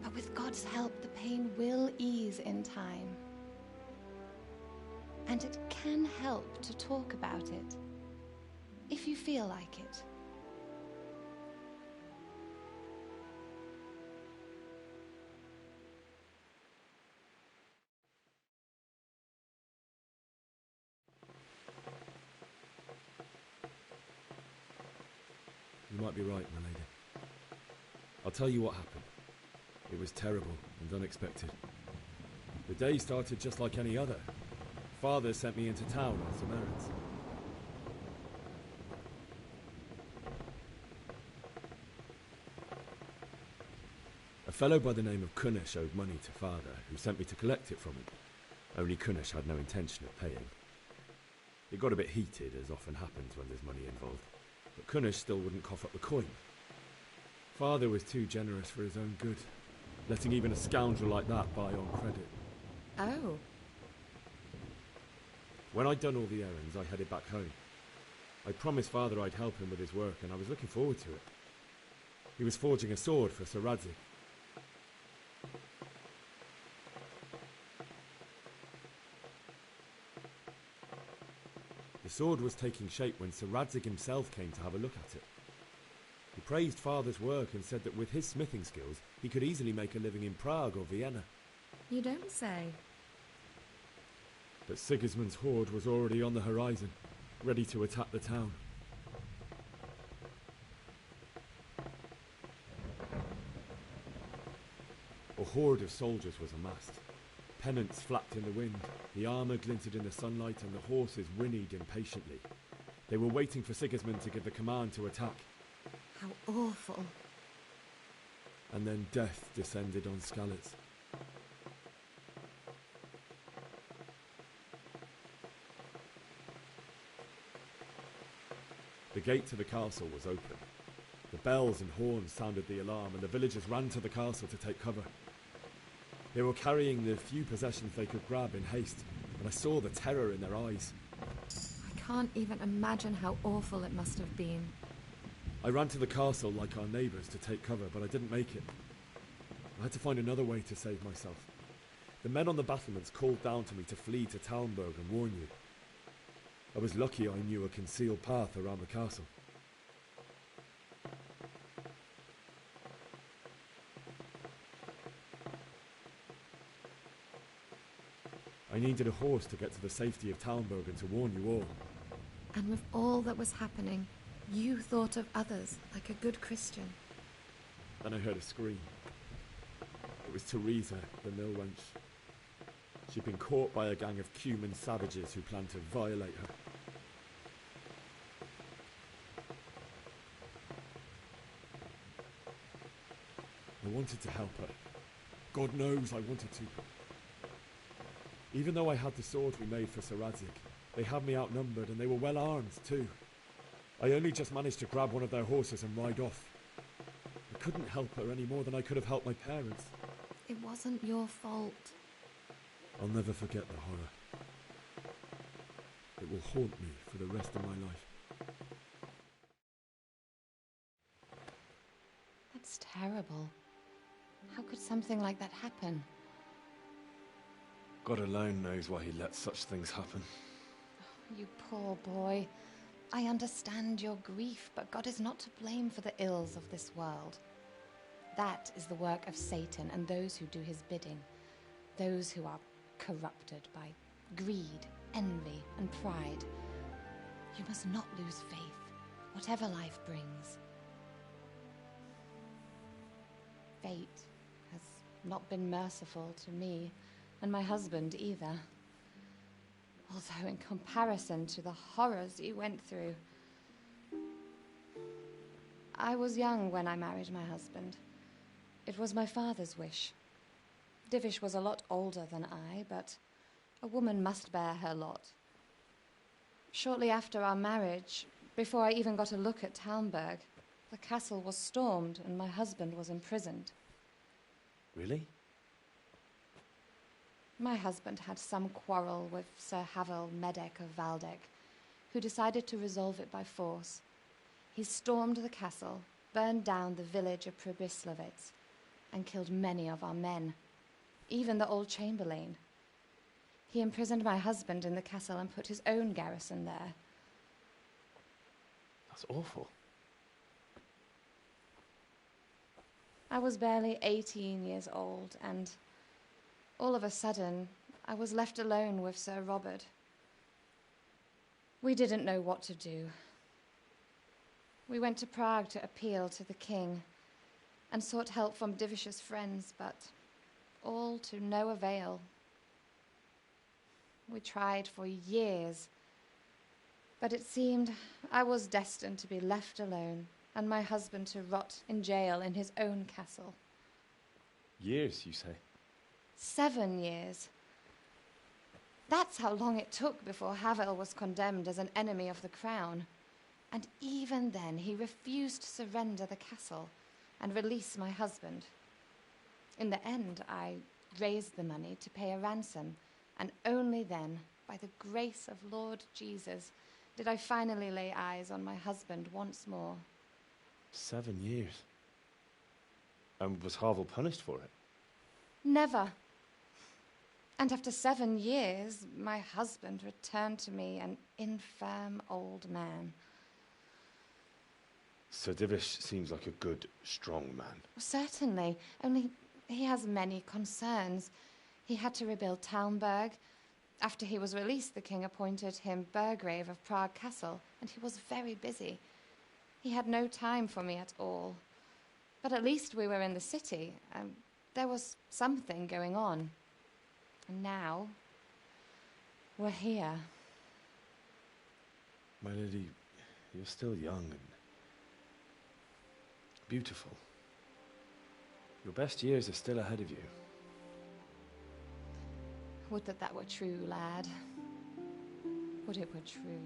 But with God's help, the pain will ease in time. And it can help to talk about it, if you feel like it. You might be right, my lady. I'll tell you what happened. It was terrible and unexpected. The day started just like any other. Father sent me into town on some errands. A fellow by the name of Kunnish owed money to Father, who sent me to collect it from him. Only Kunnish had no intention of paying. It got a bit heated, as often happens when there's money involved, but Kunnish still wouldn't cough up the coin. Father was too generous for his own good, letting even a scoundrel like that buy on credit. Oh. When I'd done all the errands, I headed back home. I promised Father I'd help him with his work, and I was looking forward to it. He was forging a sword for Sir Radzig. The sword was taking shape when Sir Radzig himself came to have a look at it. He praised Father's work and said that with his smithing skills, he could easily make a living in Prague or Vienna. You don't say. But Sigismund's horde was already on the horizon, ready to attack the town. A horde of soldiers was amassed. Pennants flapped in the wind, the armour glinted in the sunlight, and the horses whinnied impatiently. They were waiting for Sigismund to give the command to attack. How awful. And then death descended on Skalitz. The gate to the castle was open. The bells and horns sounded the alarm, and the villagers ran to the castle to take cover. They were carrying the few possessions they could grab in haste, and I saw the terror in their eyes. I can't even imagine how awful it must have been. I ran to the castle like our neighbours to take cover, but I didn't make it. I had to find another way to save myself. The men on the battlements called down to me to flee to Talmberg and warn you. I was lucky I knew a concealed path around the castle. I needed a horse to get to the safety of Talmberg and to warn you all. And with all that was happening, you thought of others like a good Christian. Then I heard a scream. It was Teresa, the mill wench. She'd been caught by a gang of Cuman savages who planned to violate her. I wanted to help her. God knows I wanted to. Even though I had the sword we made for Sir Radzig, they had me outnumbered and they were well armed too. I only just managed to grab one of their horses and ride off. I couldn't help her any more than I could have helped my parents. It wasn't your fault. I'll never forget the horror. It will haunt me for the rest of my life. That's terrible. How could something like that happen? God alone knows why he lets such things happen. Oh, you poor boy. I understand your grief, but God is not to blame for the ills of this world. That is the work of Satan and those who do his bidding. Those who are corrupted by greed, envy, and pride. You must not lose faith, whatever life brings. Fate has not been merciful to me, and my husband either. Although in comparison to the horrors you went through. I was young when I married my husband. It was my father's wish. Divish was a lot older than I, but a woman must bear her lot. Shortly after our marriage, before I even got a look at Talmberg, the castle was stormed and my husband was imprisoned. Really? My husband had some quarrel with Sir Havel Medek of Valdek, who decided to resolve it by force. He stormed the castle, burned down the village of Probislavitz, and killed many of our men, even the old chamberlain. He imprisoned my husband in the castle and put his own garrison there. That's awful. I was barely 18 years old, and all of a sudden, I was left alone with Sir Robert. We didn't know what to do. We went to Prague to appeal to the king and sought help from Divish's friends, but all to no avail. We tried for years, but it seemed I was destined to be left alone and my husband to rot in jail in his own castle. Years, you say? 7 years. That's how long it took before Havel was condemned as an enemy of the crown. And even then, he refused to surrender the castle and release my husband. In the end, I raised the money to pay a ransom, and only then, by the grace of Lord Jesus, did I finally lay eyes on my husband once more. 7 years. And was Havel punished for it? Never. And after 7 years, my husband returned to me an infirm old man. Sir Divish seems like a good, strong man. Certainly, only he has many concerns. He had to rebuild Talmberg. After he was released, the king appointed him Burgrave of Prague Castle, and he was very busy. He had no time for me at all. But at least we were in the city, and there was something going on. And now, we're here. My lady, you're still young and beautiful. Your best years are still ahead of you. Would that that were true, lad. Would it were true.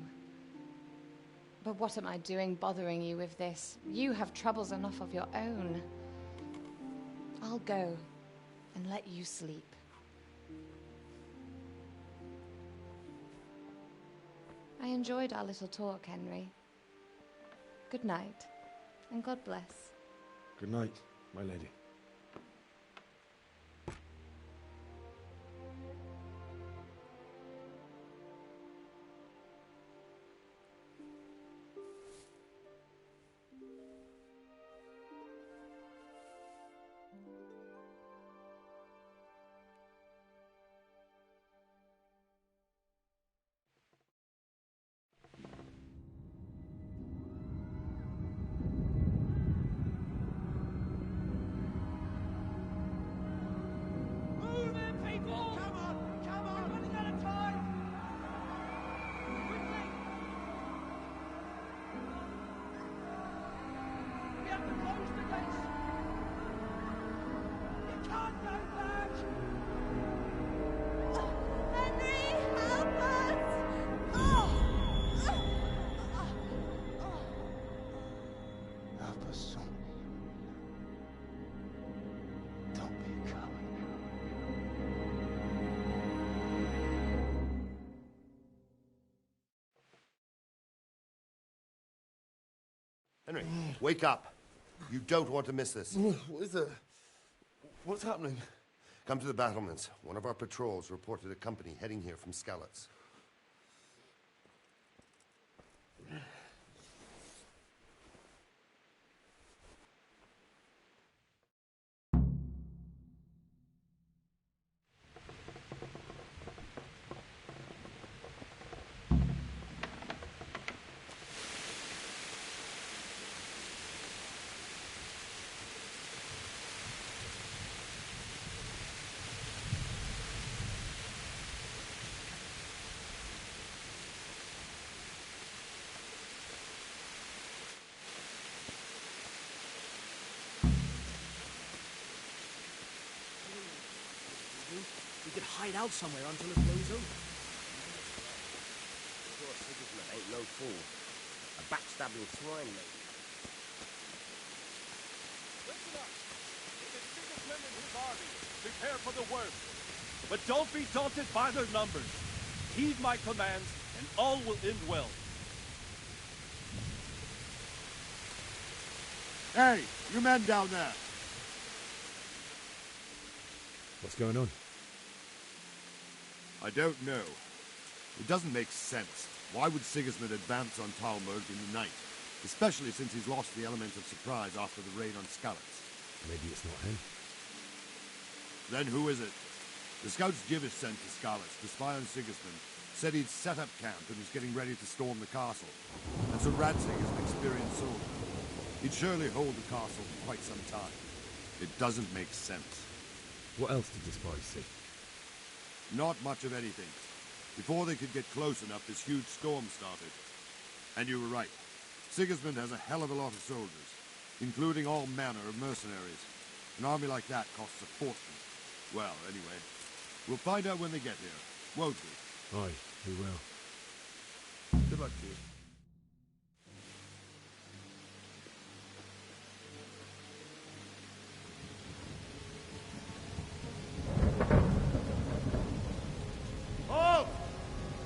But what am I doing bothering you with this? You have troubles enough of your own. I'll go and let you sleep. I enjoyed our little talk, Henry. Good night, and God bless. Good night, my lady. Henry, wake up. You don't want to miss this. What is it? What's happening? Come to the battlements. One of our patrols reported a company heading here from Skalitz. We could hide out somewhere until it blows over. Sure, Sigismund ain't no fool. A backstabbing swine, maybe. Listen up. It is Sigismund and his army. Prepare for the worst. But don't be daunted by their numbers. Heed my commands, and all will end well. Hey, you men down there. What's going on? I don't know. It doesn't make sense. Why would Sigismund advance on Talmberg in the night? Especially since he's lost the element of surprise after the raid on Skalitz. Maybe it's not him. Then who is it? The scouts Jivish sent to Skalitz to spy on Sigismund said he'd set up camp and was getting ready to storm the castle. And so Radzig is an experienced soldier. He'd surely hold the castle for quite some time. It doesn't make sense. What else did the spies see? Not much of anything. Before they could get close enough, this huge storm started. And you were right. Sigismund has a hell of a lot of soldiers, including all manner of mercenaries. An army like that costs a fortune. Well, anyway, we'll find out when they get here, won't we? Aye, we will. Good luck to you. Halt!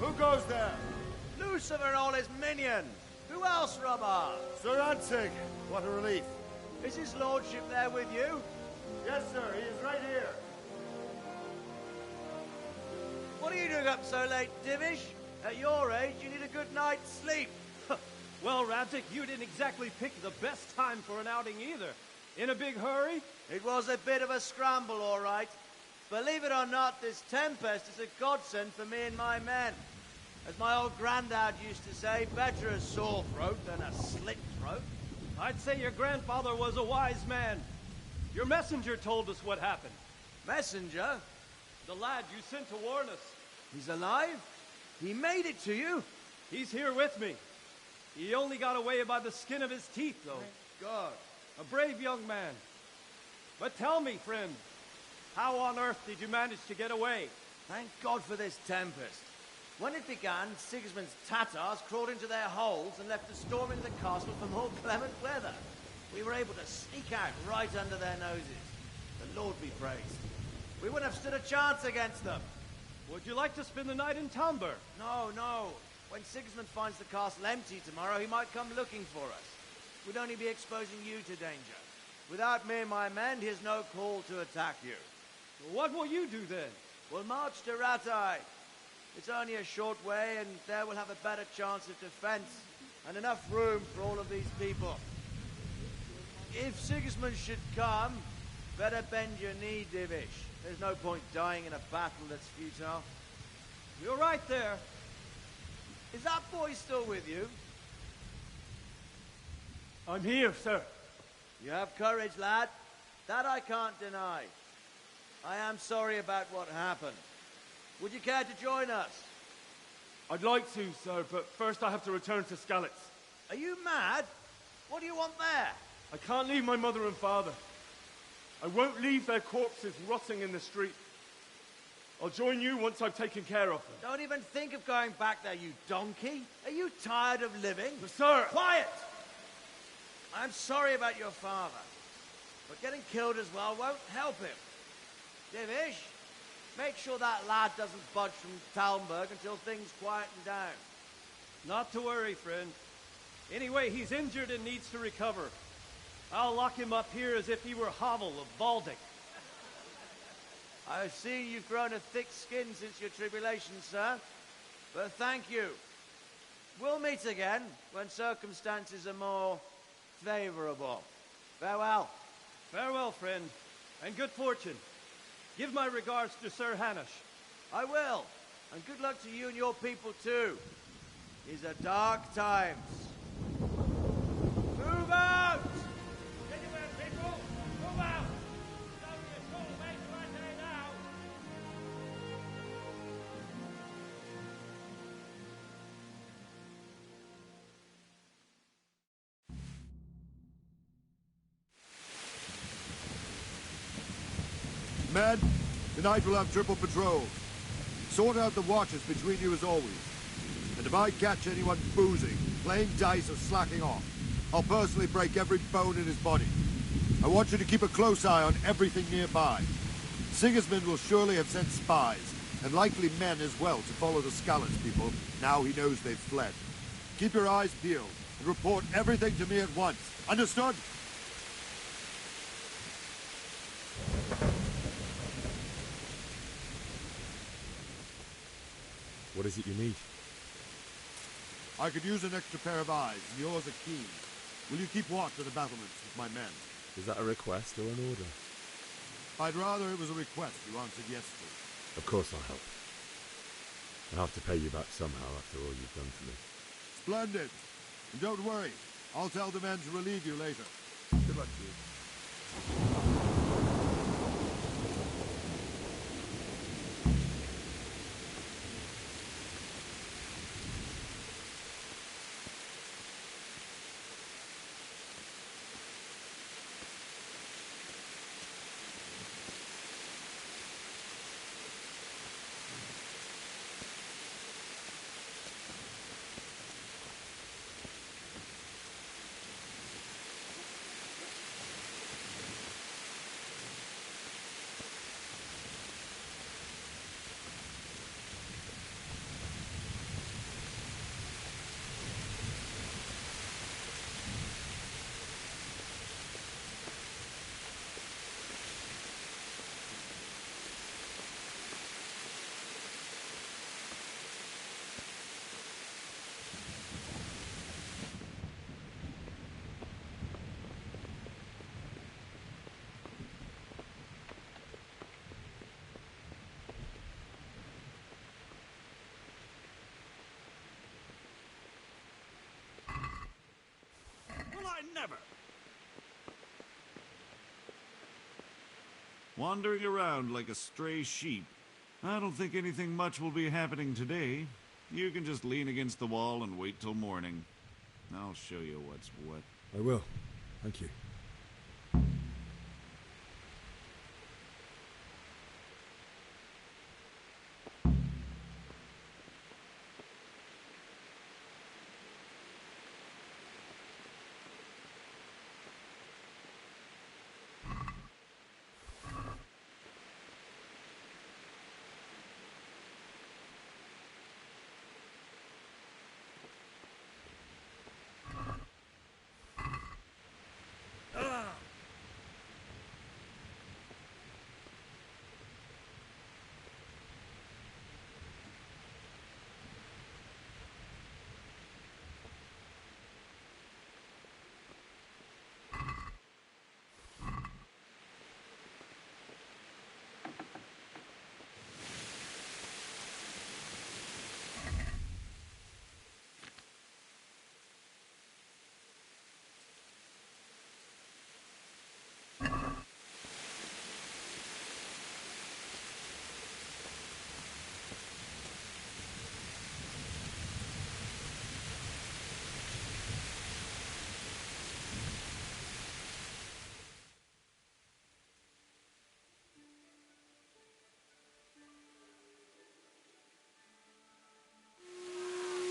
Who goes there? Lucifer and all his minions. Who else, Robber? Sir Radzig, what a relief. Is his lordship there with you? Yes, sir, he is right here. What are you doing up so late, Divish? At your age, you need a good night's sleep. Well, Radzig, you didn't exactly pick the best time for an outing either. In a big hurry? It was a bit of a scramble, all right. Believe it or not, this tempest is a godsend for me and my men. As my old granddad used to say, better a sore throat than a slit throat. I'd say your grandfather was a wise man. Your messenger told us what happened. Messenger? The lad you sent to warn us. He's alive? He made it to you? He's here with me. He only got away by the skin of his teeth, though. Thank God. A brave young man. But tell me, friend, how on earth did you manage to get away? Thank God for this tempest. When it began, Sigismund's Tatars crawled into their holes and left us storming the castle for more clement weather. We were able to sneak out right under their noses. The Lord be praised. We wouldn't have stood a chance against them. Would you like to spend the night in Talmberg? No, no. When Sigismund finds the castle empty tomorrow, he might come looking for us. We'd only be exposing you to danger. Without me and my men, he has no call to attack you. What will you do then? We'll march to Ratai. It's only a short way, and there we'll have a better chance of defense, and enough room for all of these people. If Sigismund should come, better bend your knee, Divish. There's no point dying in a battle that's futile. You're right there. Is that boy still with you? I'm here, sir. You have courage, lad. That I can't deny. I am sorry about what happened. Would you care to join us? I'd like to, sir, but first I have to return to Skalitz. Are you mad? What do you want there? I can't leave my mother and father. I won't leave their corpses rotting in the street. I'll join you once I've taken care of them. Don't even think of going back there, you donkey. Are you tired of living? But sir! Quiet! I'm sorry about your father, but getting killed as well won't help him. Divish, make sure that lad doesn't budge from Talmberg until things quieten down. Not to worry, friend. Anyway, he's injured and needs to recover. I'll lock him up here as if he were Havel of Baldic. I've seen you've grown a thick skin since your tribulation, sir. But thank you. We'll meet again when circumstances are more favorable. Farewell. Farewell, friend, and good fortune. Give my regards to Sir Hanush. I will. And good luck to you and your people, too. These are dark times. Move out! Anywhere, people! Move out! It's only a short way to Ratai now! Men, tonight we'll have triple patrols. Sort out the watches between you as always. And if I catch anyone boozing, playing dice or slacking off, I'll personally break every bone in his body. I want you to keep a close eye on everything nearby. Sigismund will surely have sent spies, and likely men as well, to follow the Skalitz people, now he knows they've fled. Keep your eyes peeled, and report everything to me at once. Understood? What is it you need? I could use an extra pair of eyes, and yours are keen. Will you keep watch at the battlements with my men? Is that a request or an order? I'd rather it was a request you answered yes to. Of course I'll help. I'll have to pay you back somehow after all you've done for me. Splendid. And don't worry, I'll tell the men to relieve you later. Good luck to you. Never. Wandering around like a stray sheep. I don't think anything much will be happening today. You can just lean against the wall and wait till morning. I'll show you what's what. I will. Thank you.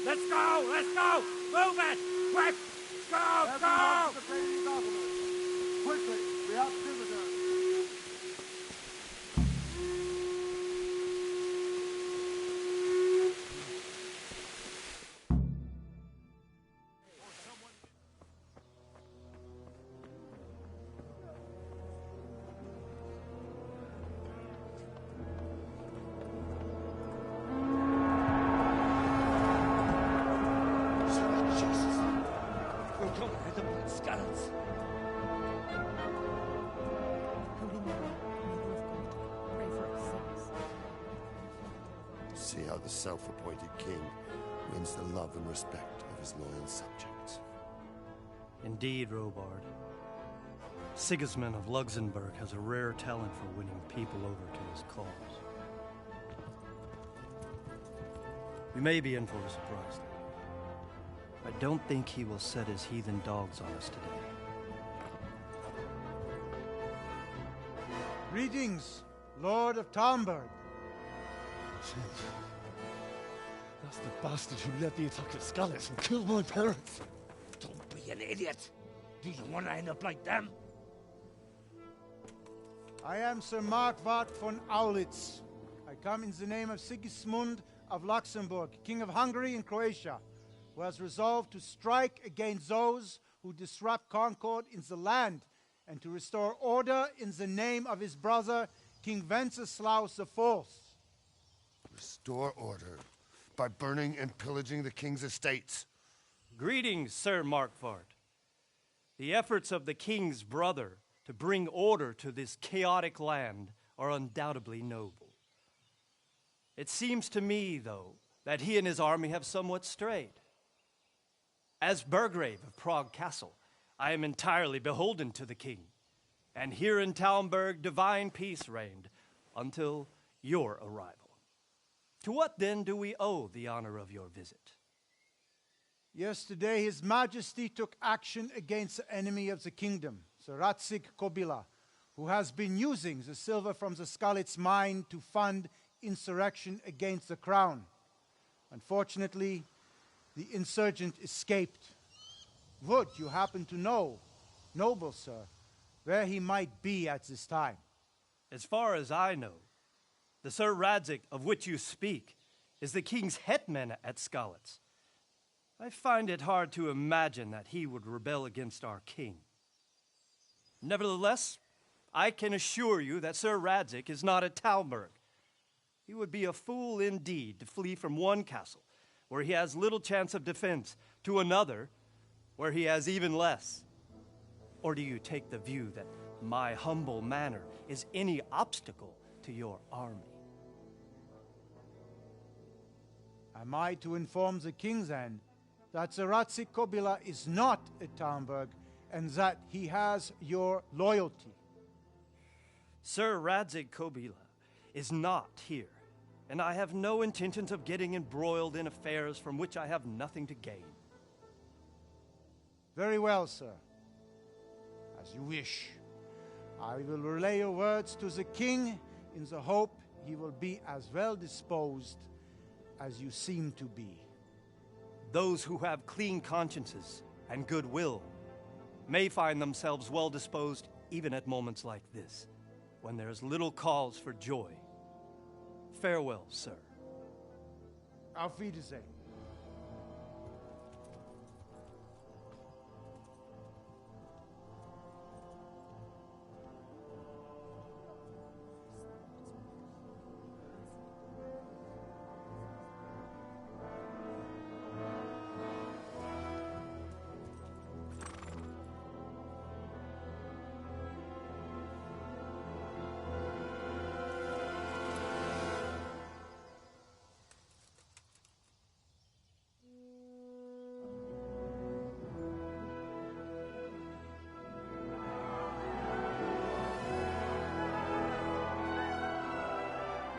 Let's go! Let's go! Move it! Quick! Go! Go! Quickly, we have visitors. See how the self-appointed king wins the love and respect of his loyal subjects. Indeed, Robard. Sigismund of Luxembourg has a rare talent for winning people over to his cause. We may be in for a surprise, though. I don't think he will set his heathen dogs on us today. Greetings, Lord of Talmberg. That's the bastard who led the attack at Skalitz and killed my parents. Don't be an idiot. Do you want to end up like them? I am Sir Markwart von Aulitz. I come in the name of Sigismund of Luxembourg, King of Hungary and Croatia, who has resolved to strike against those who disrupt concord in the land and to restore order in the name of his brother, King Wenceslaus IV. Restore order? by burning and pillaging the king's estates. Greetings, Sir Markvart. The efforts of the king's brother to bring order to this chaotic land are undoubtedly noble. It seems to me, though, that he and his army have somewhat strayed. As Burgrave of Prague Castle, I am entirely beholden to the king, and here in Talmberg divine peace reigned until your arrival. To what then do we owe the honor of your visit? Yesterday, His Majesty took action against the enemy of the kingdom, Sir Ratsig Kobila, who has been using the silver from the Skalitz mine to fund insurrection against the crown. Unfortunately, the insurgent escaped. Would you happen to know, noble sir, where he might be at this time? As far as I know, the Sir Radzic of which you speak is the king's hetman at Skalitz. I find it hard to imagine that he would rebel against our king. Nevertheless, I can assure you that Sir Radzic is not at Talmberg. He would be a fool indeed to flee from one castle, where he has little chance of defense, to another, where he has even less. Or do you take the view that my humble manner is any obstacle to your army? Am I to inform the king then that Sir Ratsig Kobila is not at Talmberg and that he has your loyalty? Sir Radzic Kobila is not here, and I have no intentions of getting embroiled in affairs from which I have nothing to gain. Very well, sir. As you wish. I will relay your words to the king in the hope he will be as well disposed as you seem to be. Those who have clean consciences and goodwill may find themselves well disposed even at moments like this, when there is little cause for joy. Farewell, sir. Auf Wiedersehen.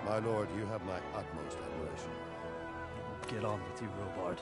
My lord, you have my utmost admiration. Get on with you, Robard.